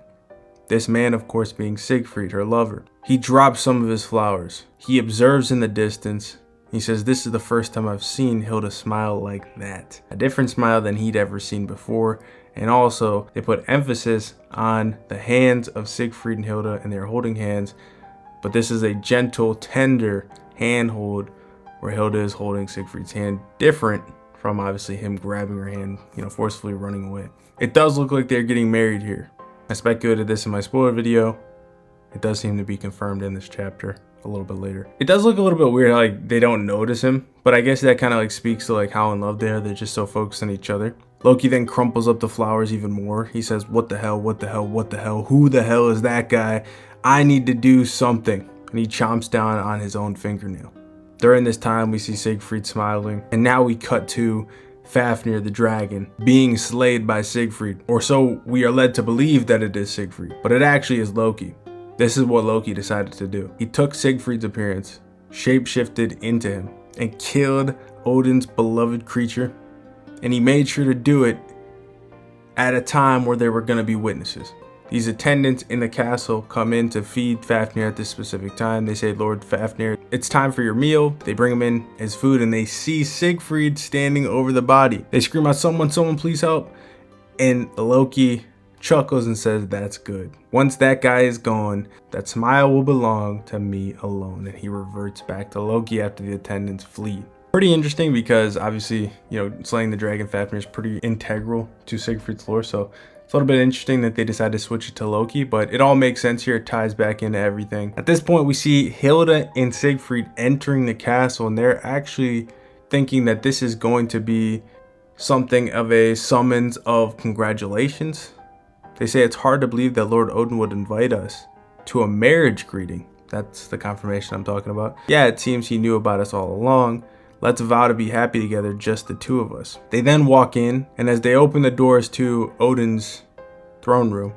This man, of course, being Sigfried, her lover. He drops some of his flowers. He observes in the distance. He says, this is the first time I've seen Hilda smile like that. A different smile than he'd ever seen before. And also, they put emphasis on the hands of Sigfried and Hilda, and they're holding hands. But this is a gentle, tender handhold where Hilda is holding Sigfried's hand, different from obviously him grabbing her hand, you know, forcefully running away. It does look like they're getting married here. I speculated this in my spoiler video. It does seem to be confirmed in this chapter a little bit later. It does look a little bit weird how like they don't notice him, but I guess that kind of like speaks to like how in love they are. They're just so focused on each other. Loki then crumples up the flowers even more. He says, what the hell, what the hell, what the hell? Who the hell is that guy? I need to do something. And he chomps down on his own fingernail. During this time, we see Sigfried smiling, and now we cut to Fafnir the dragon being slayed by Sigfried, or so we are led to believe that it is Sigfried, but it actually is Loki. This is what Loki decided to do. He took Sigfried's appearance, shapeshifted into him, and killed Odin's beloved creature, and he made sure to do it at a time where there were going to be witnesses. These attendants in the castle come in to feed Fafnir at this specific time. They say, Lord Fafnir, it's time for your meal. They bring him in his food and they see Sigfried standing over the body. They scream out, someone please help. And Loki chuckles and says, that's good. Once that guy is gone, that smile will belong to me alone. And he reverts back to Loki after the attendants flee. Pretty interesting because obviously, you know, slaying the dragon Fafnir is pretty integral to Sigfried's lore. So it's a little bit interesting that they decided to switch it to Loki, but it all makes sense here. It ties back into everything. At this point, we see Hilda and Sigfried entering the castle, and they're actually thinking that this is going to be something of a summons of congratulations. They say it's hard to believe that Lord Odin would invite us to a marriage greeting. That's the confirmation I'm talking about. Yeah, it seems he knew about us all along. Let's vow to be happy together, just the two of us. They then walk in, and as they open the doors to Odin's throne room,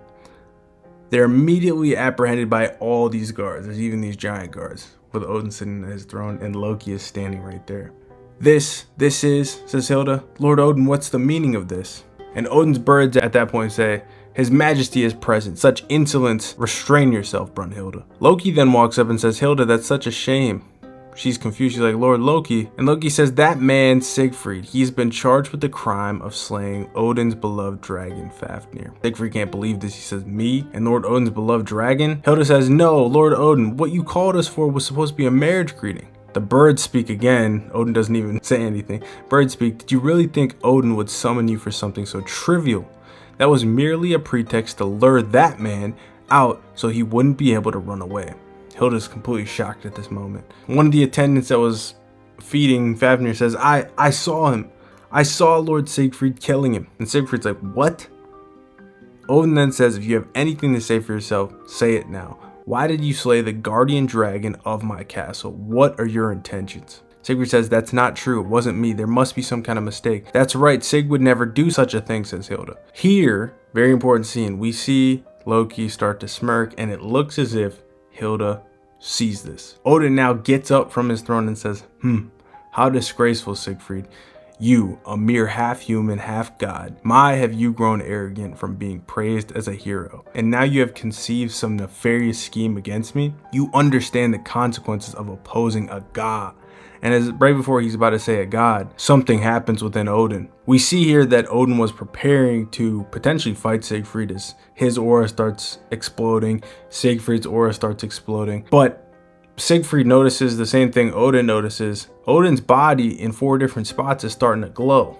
they're immediately apprehended by all these guards. There's even these giant guards with Odin sitting on his throne, and Loki is standing right there. This is, says Hilda, Lord Odin, what's the meaning of this? And Odin's birds at that point say, His Majesty is present. Such insolence. Restrain yourself, Brunhilde. Loki then walks up and says, Hilda, that's such a shame. She's confused. She's like, Lord Loki. And Loki says, that man, Sigfried, he's been charged with the crime of slaying Odin's beloved dragon, Fafnir. Sigfried can't believe this. He says, me and Lord Odin's beloved dragon? Hilda says, no, Lord Odin, what you called us for was supposed to be a marriage greeting. The birds speak again. Odin doesn't even say anything. Birds speak, did you really think Odin would summon you for something so trivial? That was merely a pretext to lure that man out so he wouldn't be able to run away. Hilda's completely shocked at this moment. One of the attendants that was feeding Fafnir says, I saw him. I saw Lord Sigfried killing him. And Sigfried's like, what? Odin then says, if you have anything to say for yourself, say it now. Why did you slay the guardian dragon of my castle? What are your intentions? Sigfried says, that's not true. It wasn't me. There must be some kind of mistake. That's right. Sig would never do such a thing, says Hilda. Here, very important scene, we see Loki start to smirk, and it looks as if Hilda sees this. Odin now gets up from his throne and says, how disgraceful, Sigfried. You, a mere half-human, half-god. My, have you grown arrogant from being praised as a hero. And now you have conceived some nefarious scheme against me? You understand the consequences of opposing a god. And as right before he's about to say a god, something happens within Odin. We see here that Odin was preparing to potentially fight Sigfried as his aura starts exploding, Sigfried's aura starts exploding. But Sigfried notices the same thing Odin notices. Odin's body in 4 different spots is starting to glow,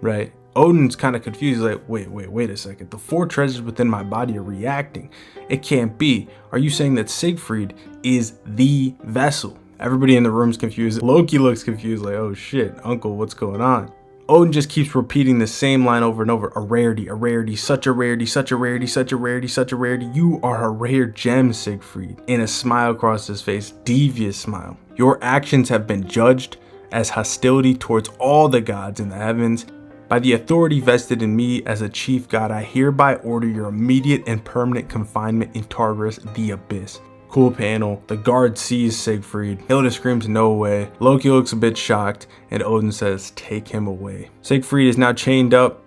right? Odin's kind of confused. He's like, wait a second. The 4 treasures within my body are reacting. It can't be. Are you saying that Sigfried is the vessel? Everybody in the room's confused. Loki looks confused, like, oh shit, uncle, what's going on? Odin just keeps repeating the same line over and over. A rarity, such a rarity, such a rarity, such a rarity, such a rarity. You are a rare gem, Sigfried. And a smile across his face, devious smile. Your actions have been judged as hostility towards all the gods in the heavens. By the authority vested in me as a chief god, I hereby order your immediate and permanent confinement in Tartarus, the abyss. Cool panel. The guard sees Sigfried. Hilda screams, no way. Loki looks a bit shocked, and Odin says, take him away. Sigfried is now chained up,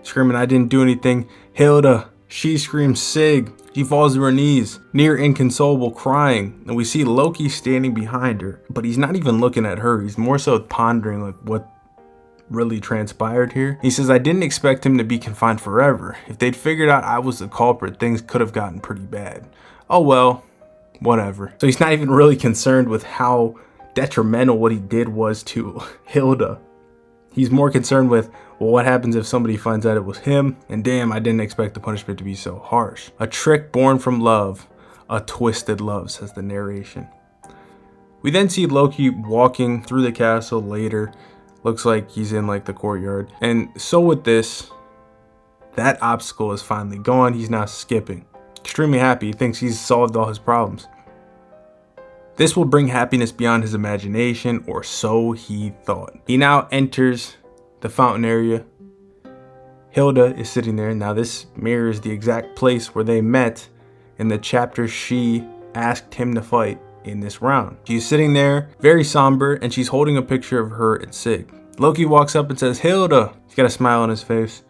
screaming, I didn't do anything. Hilda, she screams, Sig. She falls to her knees, near inconsolable, crying, and we see Loki standing behind her, but he's not even looking at her. He's more so pondering like what really transpired here. He says, I didn't expect him to be confined forever. If they'd figured out I was the culprit, things could have gotten pretty bad. Oh well, whatever. So he's not even really concerned with how detrimental what he did was to Hilda. He's more concerned with, well, what happens if somebody finds out it was him? And damn, I didn't expect the punishment to be so harsh. A trick born from love, a twisted love, says the narration. We then see Loki walking through the castle later. Looks like he's in like the courtyard. And so with this, that obstacle is finally gone. He's now skipping. Extremely happy. He thinks he's solved all his problems. This will bring happiness beyond his imagination, or so he thought. He now enters the fountain area. Hilda is sitting there. Now this mirrors the exact place where they met in the chapter she asked him to fight in this round. She's sitting there, very somber, and she's holding a picture of her and Sig. Loki walks up and says, Hilda. He's got a smile on his face.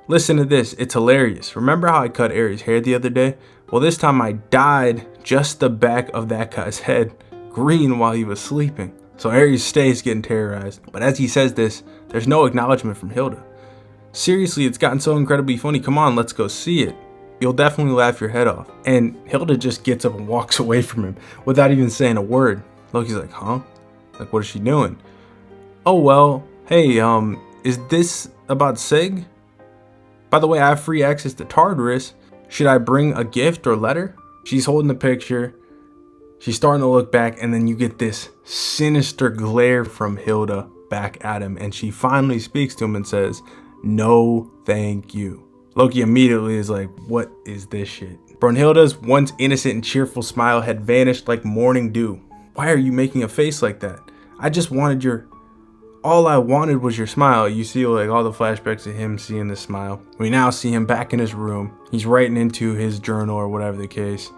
Listen to this, it's hilarious. Remember how I cut Ares' hair the other day? Well, this time I dyed just the back of that guy's head green while he was sleeping. So Ares stays getting terrorized. But as he says this, there's no acknowledgement from Hilda. Seriously, it's gotten so incredibly funny. Come on, let's go see it. You'll definitely laugh your head off. And Hilda just gets up and walks away from him without even saying a word. Loki's like, huh? Like, what is she doing? Oh, well, hey, is this about Sig? By the way, I have free access to Tartarus. Should I bring a gift or letter? She's holding the picture. She's starting to look back, and then you get this sinister glare from Hilda back at him, and she finally speaks to him and says, no, thank you. Loki immediately is like, what is this shit? Brunhilde's once innocent and cheerful smile had vanished like morning dew. Why are you making a face like that? I just wanted your... All I wanted was your smile. You see like all the flashbacks of him seeing the smile. We now see him back in his room. He's writing into his journal or whatever the case.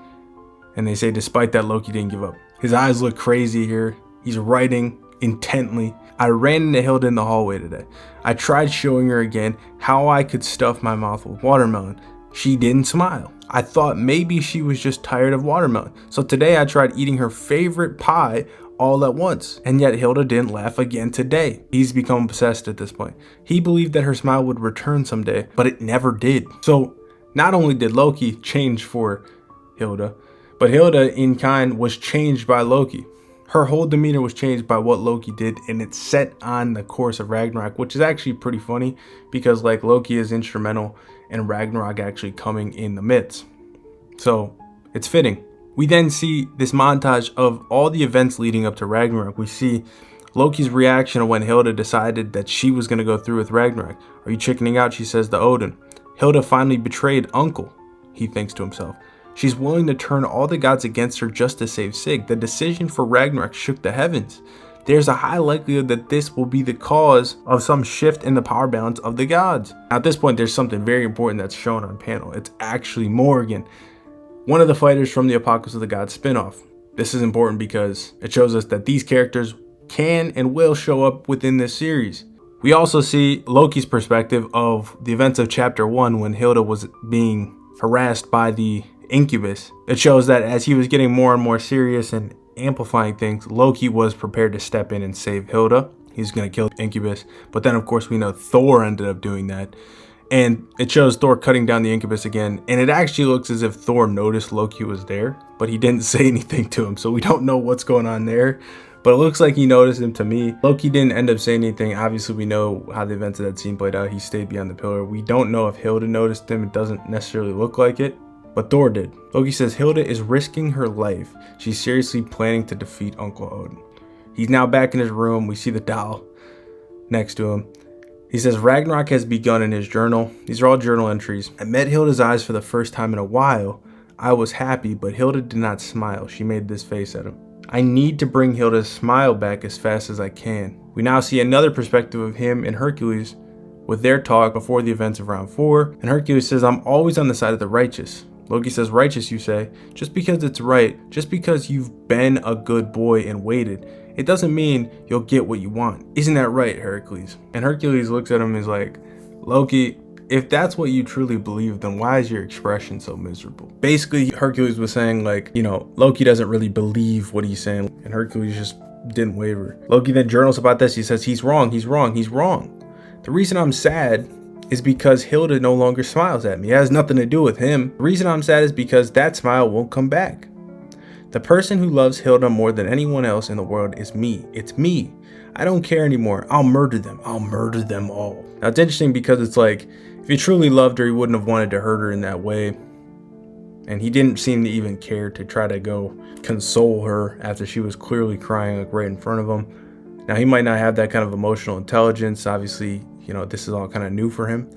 And they say despite that, Loki didn't give up. His eyes look crazy here. He's writing intently. I ran into Hilda in the hallway today. I tried showing her again how I could stuff my mouth with watermelon. She didn't smile. I thought maybe she was just tired of watermelon. So today I tried eating her favorite pie all at once, and yet Hilda didn't laugh again today. He's become obsessed at this point. He believed that her smile would return someday, but it never did. So not only did Loki change for Hilda, but Hilda in kind was changed by Loki. Her whole demeanor was changed by what Loki did, and it set on the course of Ragnarok, which is actually pretty funny because like Loki is instrumental in Ragnarok actually coming in the midst. So it's fitting. We then see this montage of all the events leading up to Ragnarok. We see Loki's reaction to when Hilda decided that she was going to go through with Ragnarok. Are you chickening out? She says to Odin. Hilda finally betrayed Uncle, he thinks to himself. She's willing to turn all the gods against her just to save Sig. The decision for Ragnarok shook the heavens. There's a high likelihood that this will be the cause of some shift in the power balance of the gods. At this point, there's something very important that's shown on panel. It's actually Morgan, one of the fighters from the Apocalypse of the Gods spinoff. This is important because it shows us that these characters can and will show up within this series. We also see Loki's perspective of the events of chapter 1 when Hilda was being harassed by the incubus. It shows that as he was getting more and more serious and amplifying things, Loki was prepared to step in and save Hilda. He's going to kill incubus. But then of course we know Thor ended up doing that. And it shows Thor cutting down the incubus again. And it actually looks as if Thor noticed Loki was there, but he didn't say anything to him. So we don't know what's going on there. but it looks like he noticed him to me. Loki didn't end up saying anything. Obviously, we know how the events of that scene played out. He stayed behind the pillar. We don't know if Hilda noticed him. It doesn't necessarily look like it, but Thor did. Loki says Hilda is risking her life. She's seriously planning to defeat Uncle Odin. He's now back in his room. We see the doll next to him. He says Ragnarok has begun in his journal. These are all journal entries. I met Hilda's eyes for the first time in a while. I was happy, but Hilda did not smile. She made this face at him. I need to bring Hilda's smile back as fast as I can. We now see another perspective of him and Hercules with their talk before the events of round 4. And Hercules says, I'm always on the side of the righteous. Loki says, righteous, you say? Just because it's right, just because you've been a good boy and waited, it doesn't mean you'll get what you want. Isn't that right, Hercules? And Hercules looks at him and is like, Loki, if that's what you truly believe, then why is your expression so miserable? Basically, Hercules was saying like, Loki doesn't really believe what he's saying, and Hercules just didn't waver. Loki then journals about this. He says, he's wrong, he's wrong, he's wrong. The reason I'm sad is because Hilda no longer smiles at me. It has nothing to do with him. The reason I'm sad is because that smile won't come back. The person who loves Hilda more than anyone else in the world is me. It's me. I don't care anymore. I'll murder them. I'll murder them all. Now it's interesting because it's like, if he truly loved her, he wouldn't have wanted to hurt her in that way. And he didn't seem to even care to try to go console her after she was clearly crying like right in front of him. Now he might not have that kind of emotional intelligence. Obviously, this is all kind of new for him.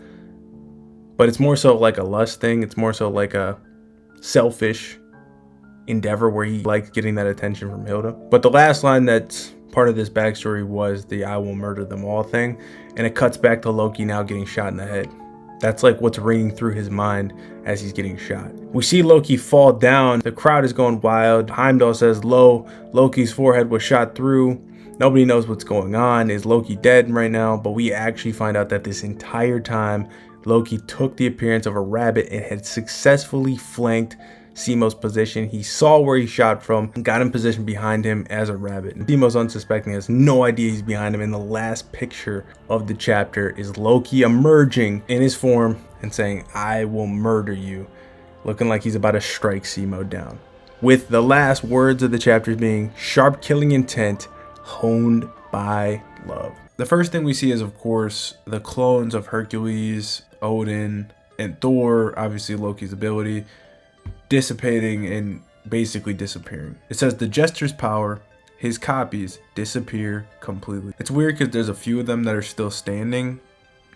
But it's more so like a lust thing. It's more so like a selfish endeavor where he liked getting that attention from Hilda. But the last line that's part of this backstory was the I will murder them all thing. And it cuts back to Loki now getting shot in the head. That's like what's ringing through his mind as he's getting shot. We see Loki fall down. The crowd is going wild. Heimdall says, Loki's forehead was shot through. Nobody knows what's going on. Is Loki dead right now? But we actually find out that this entire time, Loki took the appearance of a rabbit and had successfully flanked Simo's position. He saw where he shot from and got in position behind him as a rabbit. And Simo's unsuspecting, has no idea he's behind him. And the last picture of the chapter is Loki emerging in his form and saying, I will murder you, looking like he's about to strike Simo down. With the last words of the chapters being sharp killing intent, honed by love. The first thing we see is, of course, the clones of Hercules, Odin, and Thor, obviously Loki's ability, dissipating and basically disappearing. It says the Jester's power, his copies disappear completely. It's weird because there's a few of them that are still standing,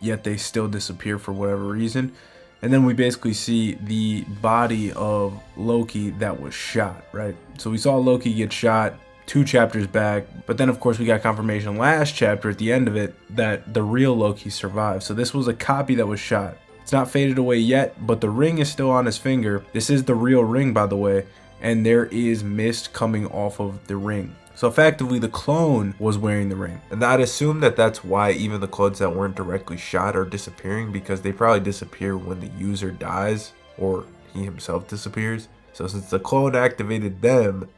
yet they still disappear for whatever reason. And then we basically see the body of Loki that was shot, right? So we saw Loki get shot 2 chapters back, but then of course we got confirmation last chapter at the end of it that the real Loki survived. So this was a copy that was shot. It's not faded away yet, but the ring is still on his finger. This is the real ring, by the way, and there is mist coming off of the ring. So effectively the clone was wearing the ring. And I'd assume that that's why even the clones that weren't directly shot are disappearing, because they probably disappear when the user dies or he himself disappears. So since the clone activated them,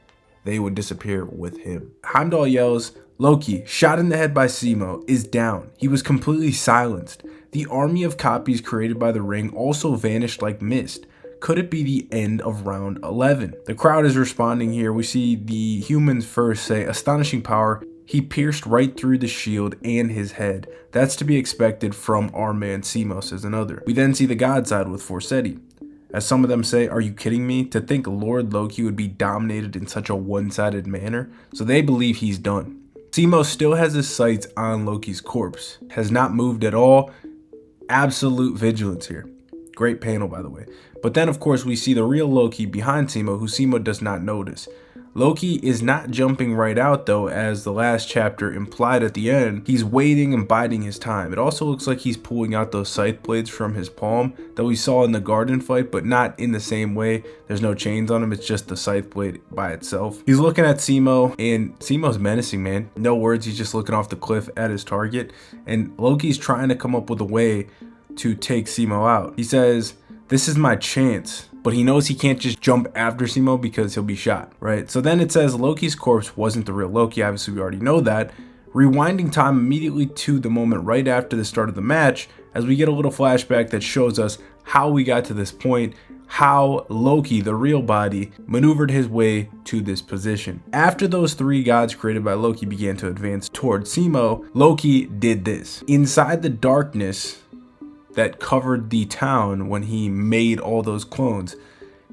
they would disappear with him. Heimdall yells, Loki, shot in the head by Simo, is down. He was completely silenced. The army of copies created by the ring also vanished like mist. Could it be the end of round 11? The crowd is responding here. We see the humans first say, astonishing power. He pierced right through the shield and his head. That's to be expected from our man Simo, says another. We then see the god side with Forseti. As some of them say, are you kidding me? To think Lord Loki would be dominated in such a one-sided manner? So they believe he's done. Simo still has his sights on Loki's corpse. Has not moved at all. Absolute vigilance here. Great panel, by the way. But then, of course, we see the real Loki behind Simo, who Simo does not notice. Loki is not jumping right out, though, as the last chapter implied at the end. He's waiting and biding his time. It also looks like he's pulling out those scythe blades from his palm that we saw in the garden fight, but not in the same way. There's no chains on him. It's just the scythe blade by itself. He's looking at Simo, and Simo's menacing, man. No words. He's just looking off the cliff at his target, and Loki's trying to come up with a way to take Simo out. He says, this is my chance. But he knows he can't just jump after Simo because he'll be shot, right? So then it says Loki's corpse wasn't the real Loki. Obviously, we already know that. Rewinding time immediately to the moment right after the start of the match, as we get a little flashback that shows us how we got to this point. how Loki, the real body, maneuvered his way to this position. After those 3 gods created by Loki began to advance toward Simo, Loki did this. Inside the darkness that covered the town when he made all those clones,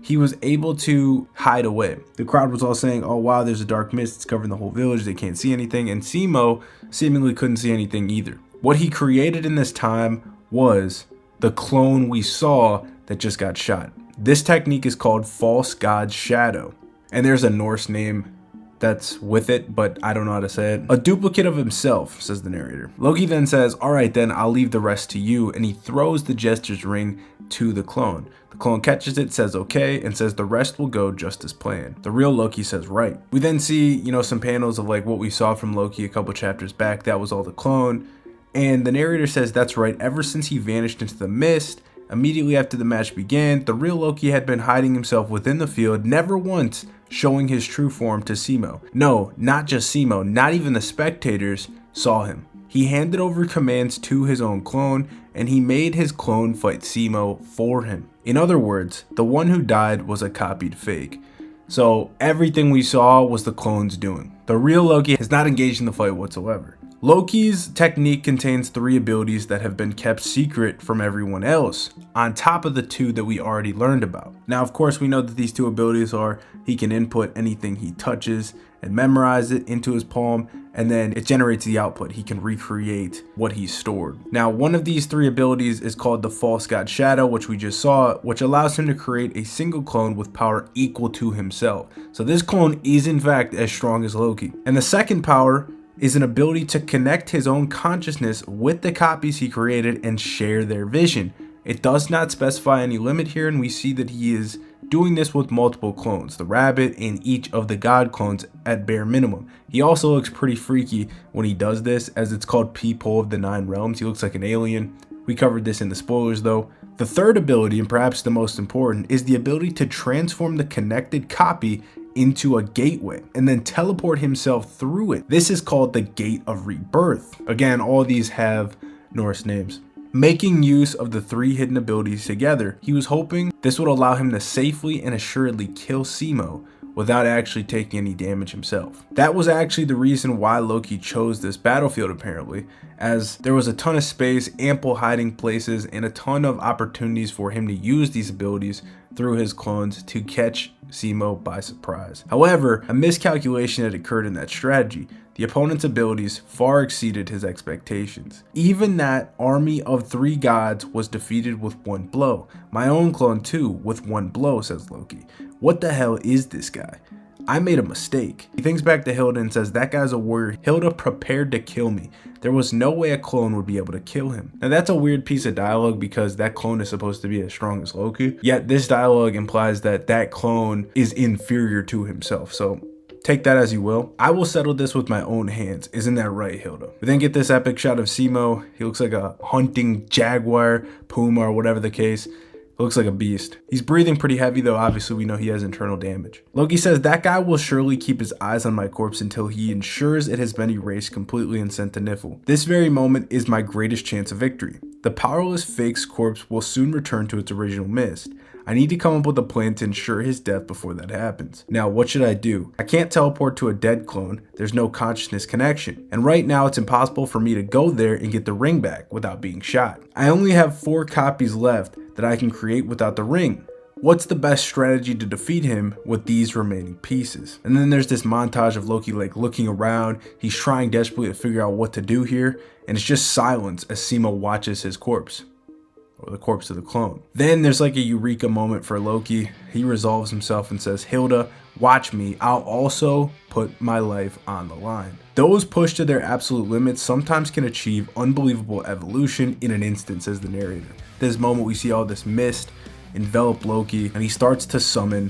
he was able to hide away. The crowd was all saying, oh wow, there's a dark mist, it's covering the whole village, they can't see anything, and Simo seemingly couldn't see anything either. What he created in this time was the clone we saw that just got shot. This technique is called false god shadow, and there's a Norse name that's with it, but I don't know how to say it. A duplicate of himself, says the narrator. Loki then says, all right then, I'll leave the rest to you, and he throws the jester's ring to the clone. The clone catches it, says okay, and says the rest will go just as planned. The real Loki says right. We then see, some panels of like what we saw from Loki a couple chapters back. That was all the clone. And the narrator says that's right, ever since he vanished into the mist, immediately after the match began, the real Loki had been hiding himself within the field, never once showing his true form to Simo. No, not just Simo, not even the spectators saw him. He handed over commands to his own clone, and he made his clone fight Simo for him. In other words, the one who died was a copied fake. So everything we saw was the clone's doing. The real Loki has not engaged in the fight whatsoever. Loki's technique contains 3 abilities that have been kept secret from everyone else, on top of the 2 that we already learned about. Now, of course, we know that these 2 abilities are he can input anything he touches and memorize it into his palm, and then it generates the output. He can recreate what he stored. Now, one of these 3 abilities is called the false god shadow, which we just saw, which allows him to create a single clone with power equal to himself. So this clone is in fact as strong as Loki. And the second power is an ability to connect his own consciousness with the copies he created and share their vision. It does not specify any limit here, and we see that he is doing this with multiple clones, the rabbit and each of the god clones at bare minimum. He also looks pretty freaky when he does this, as it's called Peephole of the 9 Realms. He looks like an alien. We covered this in the spoilers though. The third ability, and perhaps the most important, is the ability to transform the connected copy into a gateway and then teleport himself through it. This is called the Gate of Rebirth. Again, all these have Norse names. Making use of the 3 hidden abilities together, he was hoping this would allow him to safely and assuredly kill Simo without actually taking any damage himself. That was actually the reason why Loki chose this battlefield apparently, as there was a ton of space, ample hiding places, and a ton of opportunities for him to use these abilities through his clones to catch Simo by surprise. However, a miscalculation had occurred in that strategy. The opponent's abilities far exceeded his expectations. Even that army of 3 gods was defeated with 1 blow. My own clone too, with 1 blow, says Loki. What the hell is this guy? I made a mistake. He thinks back to Hilda and says, that guy's a warrior. Hilda prepared to kill me. There was no way a clone would be able to kill him. Now that's a weird piece of dialogue because that clone is supposed to be as strong as Loki. Yet this dialogue implies that that clone is inferior to himself. So take that as you will. I will settle this with my own hands. Isn't that right, Hilda? We then get this epic shot of Simo. He looks like a hunting jaguar, puma, or whatever the case. Looks like a beast. He's breathing pretty heavy though, obviously we know he has internal damage. Loki says that guy will surely keep his eyes on my corpse until he ensures it has been erased completely and sent to Nifl. This very moment is my greatest chance of victory. The powerless fake's corpse will soon return to its original mist. I need to come up with a plan to ensure his death before that happens. Now, what should I do? I can't teleport to a dead clone. There's no consciousness connection. And right now, it's impossible for me to go there and get the ring back without being shot. I only have 4 copies left that I can create without the ring. What's the best strategy to defeat him with these remaining pieces? And then there's this montage of Loki like looking around. He's trying desperately to figure out what to do here. And it's just silence as Simo watches his corpse. Or the corpse of the clone. Then there's like a eureka moment for Loki. He resolves himself and says, Hilda, watch me. I'll also put my life on the line. Those pushed to their absolute limits sometimes can achieve unbelievable evolution in an instant, says the narrator. This moment we see all this mist envelop Loki and he starts to summon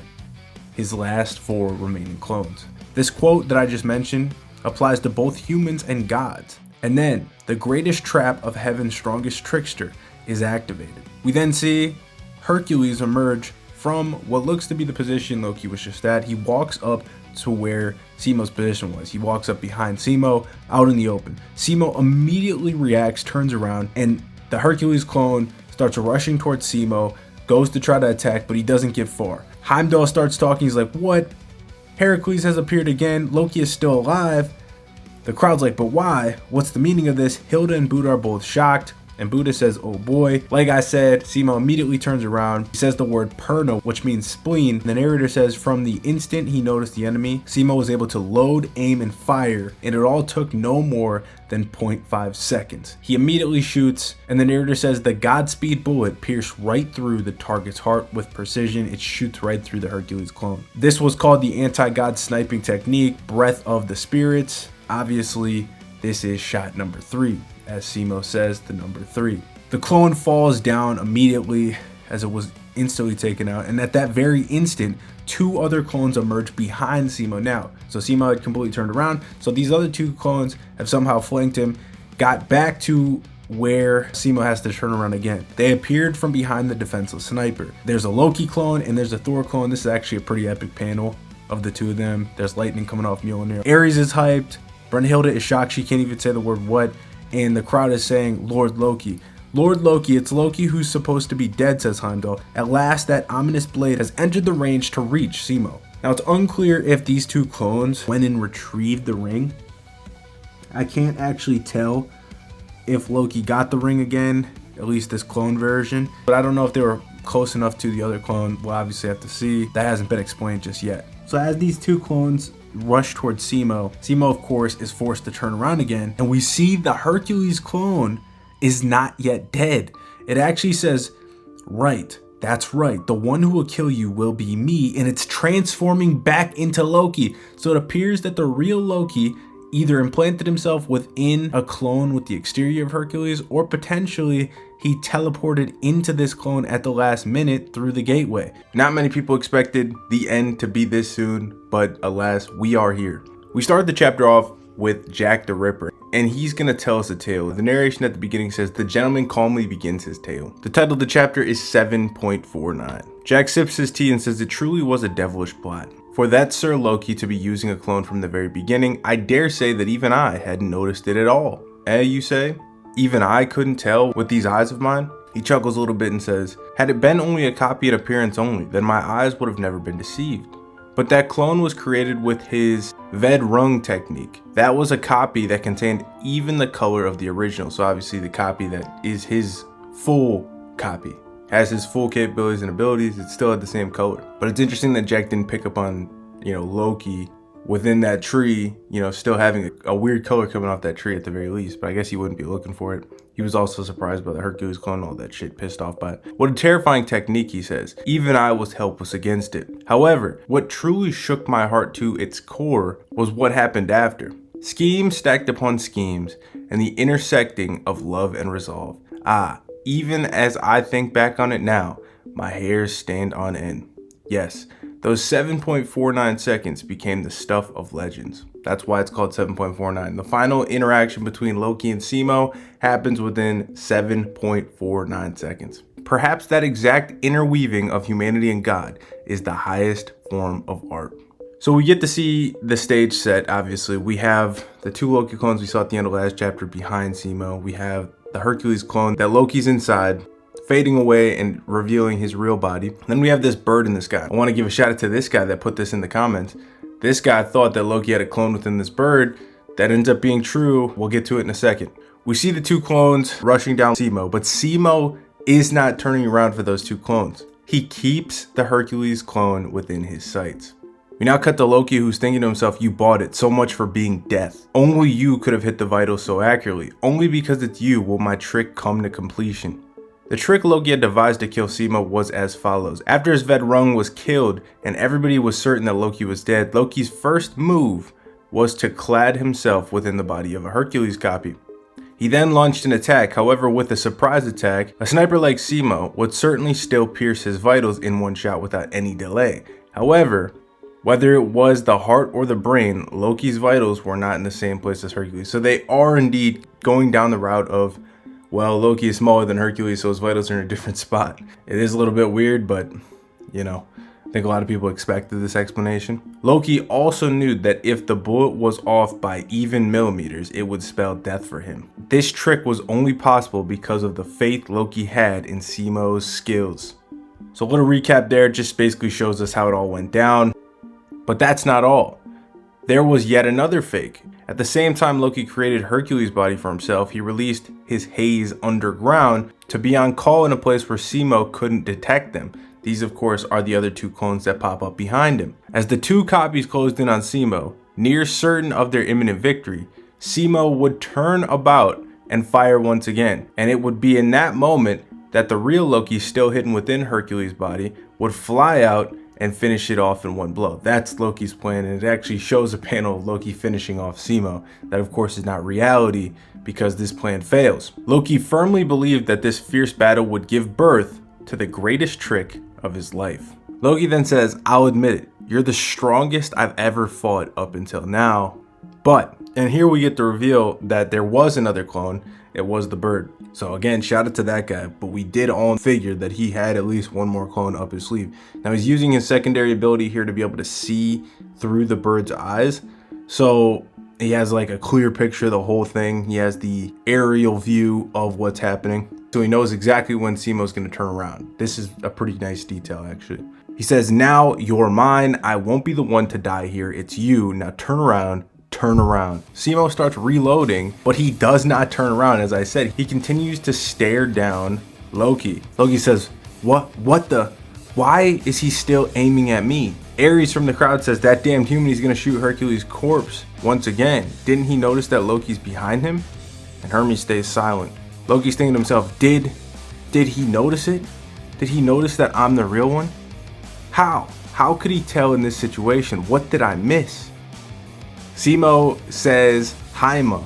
his last 4 remaining clones. This quote that I just mentioned applies to both humans and gods. And then the greatest trap of heaven's strongest trickster is activated. We then see Hercules emerge from what looks to be the position Loki was just at. He walks up to where Simo's position was. He walks up behind Simo out in the open. Simo immediately reacts, turns around, and the Hercules clone starts rushing towards Simo, goes to try to attack, but he doesn't get far. Heimdall starts talking. He's like, what? Hercules has appeared again. Loki is still alive. The crowd's like, but why? What's the meaning of this? Hilda and Buddha are both shocked. And Buddha says, oh boy. Like I said, Simo immediately turns around. He says the word perno, which means spleen. The narrator says from the instant he noticed the enemy, Simo was able to load, aim, and fire. And it all took no more than 0.5 seconds. He immediately shoots, and the narrator says the Godspeed bullet pierced right through the target's heart with precision. It shoots right through the Hercules clone. This was called the anti-god sniping technique, breath of the spirits. Obviously, this is shot number 3. As Simo says, the number 3. The clone falls down immediately as it was instantly taken out, and at that very instant, 2 other clones emerge behind Simo now. So Simo had completely turned around, so these other 2 clones have somehow flanked him, got back to where Simo has to turn around again. They appeared from behind the defenseless sniper. There's a Loki clone and there's a Thor clone. This is actually a pretty epic panel of the 2 of them. There's lightning coming off Mjolnir. Ares is hyped. Brunhilde is shocked. She can't even say the word what. And the crowd is saying, Lord Loki. Lord Loki, it's Loki who's supposed to be dead, says Heimdall. At last, that ominous blade has entered the range to reach Simo. Now, it's unclear if these 2 clones went and retrieved the ring. I can't actually tell if Loki got the ring again, at least this clone version. But I don't know if they were close enough to the other clone. We'll obviously have to see. That hasn't been explained just yet. So as these 2 clones rush towards Simo, Simo of course is forced to turn around again, and we see the Hercules clone is not yet dead. It actually says, right, that's right, the one who will kill you will be me, and it's transforming back into Loki. So it appears that the real Loki either implanted himself within a clone with the exterior of Hercules, or potentially he teleported into this clone at the last minute through the gateway. Not many people expected the end to be this soon, but alas, we are here. We started the chapter off with Jack the Ripper, and he's gonna tell us a tale. The narration at the beginning says, the gentleman calmly begins his tale. The title of the chapter is 7.49. Jack sips his tea and says it truly was a devilish plot. For that Sir Loki to be using a clone from the very beginning, I dare say that even I hadn't noticed it at all. You say? Even I couldn't tell with these eyes of mine? He chuckles a little bit and says, had it been only a copy in appearance only, then my eyes would have never been deceived. But that clone was created with his Vedrung technique. That was a copy that contained even the color of the original. So obviously the copy that is his full copy has his full capabilities and abilities. It still had the same color. But it's interesting that Jack didn't pick up on, Loki within that tree, still having a weird color coming off that tree at the very least. But I guess he wouldn't be looking for it. He was also surprised by the Hercules clone, all that shit, pissed off by it. What a terrifying technique, he says. Even I was helpless against it. However, what truly shook my heart to its core was what happened after. Schemes stacked upon schemes, and the intersecting of love and resolve. Even as I think back on it now, my hairs stand on end. Yes, those 7.49 seconds became the stuff of legends. That's why it's called 7.49. The final interaction between Loki and Simo happens within 7.49 seconds. Perhaps that exact interweaving of humanity and God is the highest form of art. So we get to see the stage set, obviously. We have the 2 Loki clones we saw at the end of last chapter behind Simo. We have the Hercules clone that Loki's inside, fading away and revealing his real body. Then we have this bird in the sky. I want to give a shout out to this guy that put this in the comments. This guy thought that Loki had a clone within this bird. That ends up being true. We'll get to it in a second. We see the 2 clones rushing down Simo, but Simo is not turning around for those 2 clones. He keeps the Hercules clone within his sights. We now cut to Loki, who's thinking to himself, you bought it, so much for being death. Only you could have hit the vitals so accurately. Only because it's you will my trick come to completion. The trick Loki had devised to kill Simo was as follows. After his Vedrung was killed and everybody was certain that Loki was dead, Loki's first move was to clad himself within the body of a Hercules copy. He then launched an attack. However, with a surprise attack, a sniper like Simo would certainly still pierce his vitals in one shot without any delay. However, whether it was the heart or the brain, Loki's vitals were not in the same place as Hercules. So they are indeed going down the route of, well, Loki is smaller than Hercules, so his vitals are in a different spot. It is a little bit weird, but, I think a lot of people expected this explanation. Loki also knew that if the bullet was off by even millimeters, it would spell death for him. This trick was only possible because of the faith Loki had in Simo's skills. So a little recap there, just basically shows us how it all went down. But that's not all. There was yet another fake. At the same time Loki created Hercules' body for himself, he released his haze underground to be on call in a place where Simo couldn't detect them. These of course are the other two clones that pop up behind him. As the two copies closed in on Simo, near certain of their imminent victory, Simo would turn about and fire once again. And it would be in that moment that the real Loki, still hidden within Hercules' body, would fly out and finish it off in one blow. That's Loki's plan, and it actually shows a panel of Loki finishing off Simo. That of course is not reality because this plan fails. Loki firmly believed that this fierce battle would give birth to the greatest trick of his life. Loki then says, "I'll admit it, you're the strongest I've ever fought up until now, but," and here we get the reveal that there was another clone. It was the bird. So again, shout out to that guy, but we did all figure that he had at least one more clone up his sleeve. Now he's using his secondary ability here to be able to see through the bird's eyes. So he has like a clear picture of the whole thing. He has the aerial view of what's happening. So he knows exactly when Simo's gonna turn around. This is a pretty nice detail actually. He says, "Now you're mine. I won't be the one to die here. It's you. Now turn around. Turn around." Simo starts reloading, but he does not turn around. As I said, he continues to stare down Loki. Loki says, what the, why is he still aiming at me? Ares from the crowd says, "That damn human, he's gonna shoot Hercules' corpse once again. Didn't he notice that Loki's behind him?" And Hermes stays silent. Loki's thinking to himself, did he notice it? Did he notice that I'm the real one? How could he tell in this situation? What did I miss? Simo says Haima,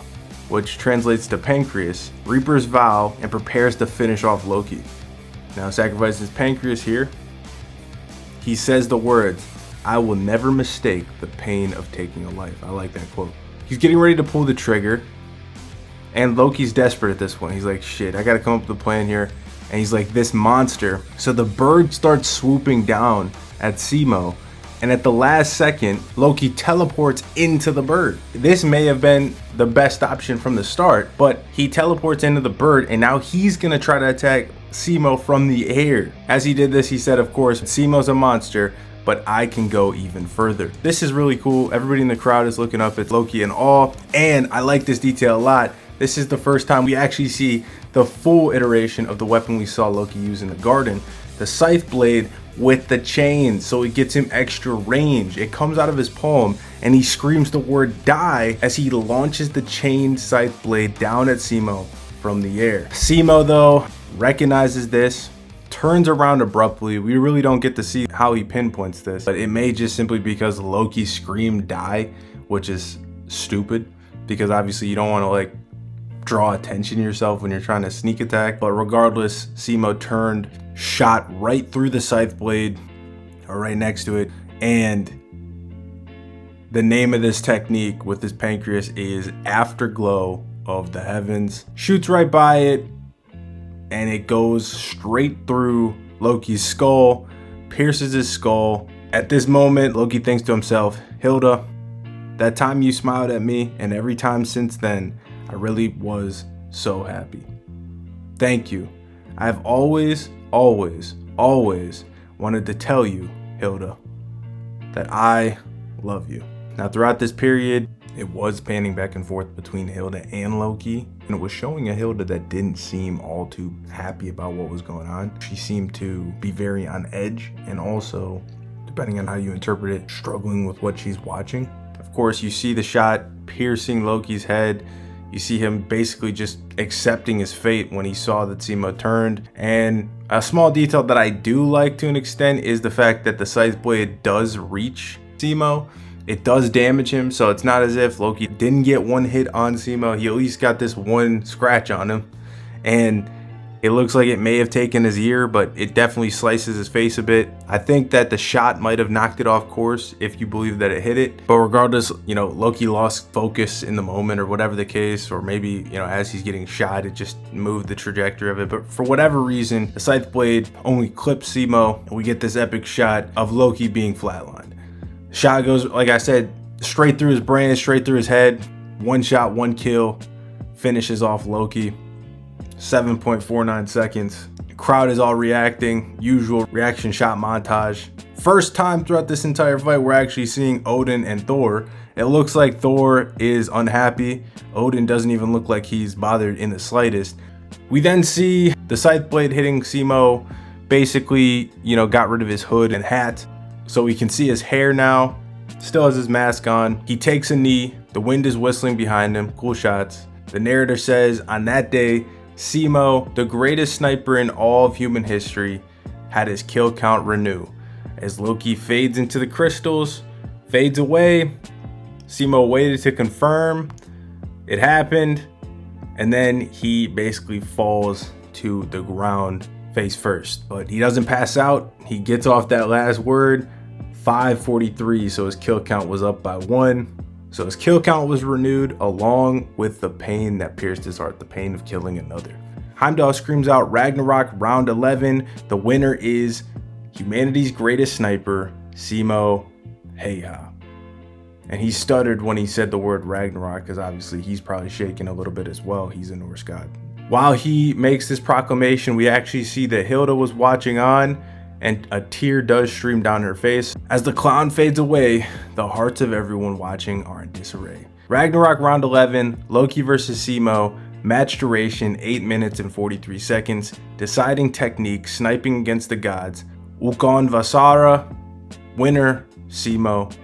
which translates to pancreas, Reaper's vow, and prepares to finish off Loki. Now sacrifices pancreas here. He says the words, "I will never mistake the pain of taking a life." I like that quote. He's getting ready to pull the trigger, and Loki's desperate at this point. He's like, shit, I gotta come up with a plan here. And he's like, this monster. So the bird starts swooping down at Simo, and at the last second, Loki teleports into the bird. This may have been the best option from the start, but he teleports into the bird, and now he's gonna try to attack Simo from the air. As he did this, he said, of course, "Simo's a monster, but I can go even further." This is really cool. Everybody in the crowd is looking up at Loki in awe, and I like this detail a lot. This is the first time we actually see the full iteration of the weapon we saw Loki use in the garden, the scythe blade with the chain, so it gets him extra range. It comes out of his palm, and he screams the word "die" as he launches the chained scythe blade down at Simo from the air. Simo, though, recognizes this, turns around abruptly. We really don't get to see how he pinpoints this, but it may just simply because Loki screamed "die," which is stupid, because obviously you don't want to like draw attention to yourself when you're trying to sneak attack. But regardless, Simo turned, shot right through the scythe blade, or right next to it, and the name of this technique with this pancreas is Afterglow of the Heavens. Shoots right by it, and it goes straight through Loki's skull, pierces his skull. At this moment, Loki thinks to himself, "Hilda, that time you smiled at me, and every time since then, I really was so happy. Thank you. I have always wanted to tell you, Hilda, that I love you." Now throughout this period, it was panning back and forth between Hilda and Loki, and it was showing a Hilda that didn't seem all too happy about what was going on. She seemed to be very on edge, and also, depending on how you interpret it, struggling with what she's watching. Of course, you see the shot piercing Loki's head. You see him basically just accepting his fate when he saw that Simo turned. And a small detail that I do like to an extent is the fact that the scythe blade does reach Simo. It does damage him, so it's not as if Loki didn't get one hit on Simo. He at least got this one scratch on him. And it looks like it may have taken his ear, but it definitely slices his face a bit. I think that the shot might have knocked it off course if you believe that it hit it. But regardless, Loki lost focus in the moment or whatever the case, or maybe, as he's getting shot, it just moved the trajectory of it. But for whatever reason, the scythe blade only clips Simo, and we get this epic shot of Loki being flatlined. Shot goes, like I said, straight through his brain, straight through his head. One shot, one kill, finishes off Loki. 7.49 seconds. Crowd is all reacting, usual reaction shot montage. First time throughout this entire fight we're actually seeing Odin and Thor. It looks like Thor is unhappy. Odin doesn't even look like he's bothered in the slightest. We then see the scythe blade hitting Simo, basically, got rid of his hood and hat. So we can see his hair now, still has his mask on. He takes a knee, the wind is whistling behind him, cool shots. The narrator says, on that day, Simo, the greatest sniper in all of human history, had his kill count renew. As Loki fades into the crystals, fades away, Simo waited to confirm it happened, and then he basically falls to the ground face first. But he doesn't pass out, he gets off that last word, 543, so his kill count was up by 1. So his kill count was renewed along with the pain that pierced his heart, the pain of killing another. Heimdall screams out Ragnarok round 11. The winner is humanity's greatest sniper, Simo Heya. And he stuttered when he said the word Ragnarok because obviously he's probably shaking a little bit as well. He's a Norse god. While he makes this proclamation, we actually see that Hilda was watching on and a tear does stream down her face. As the clown fades away, the hearts of everyone watching are in disarray. Ragnarok round 11, Loki versus Simo, match duration 8 minutes and 43 seconds, deciding technique, sniping against the gods, Ukon Vasara, winner Simo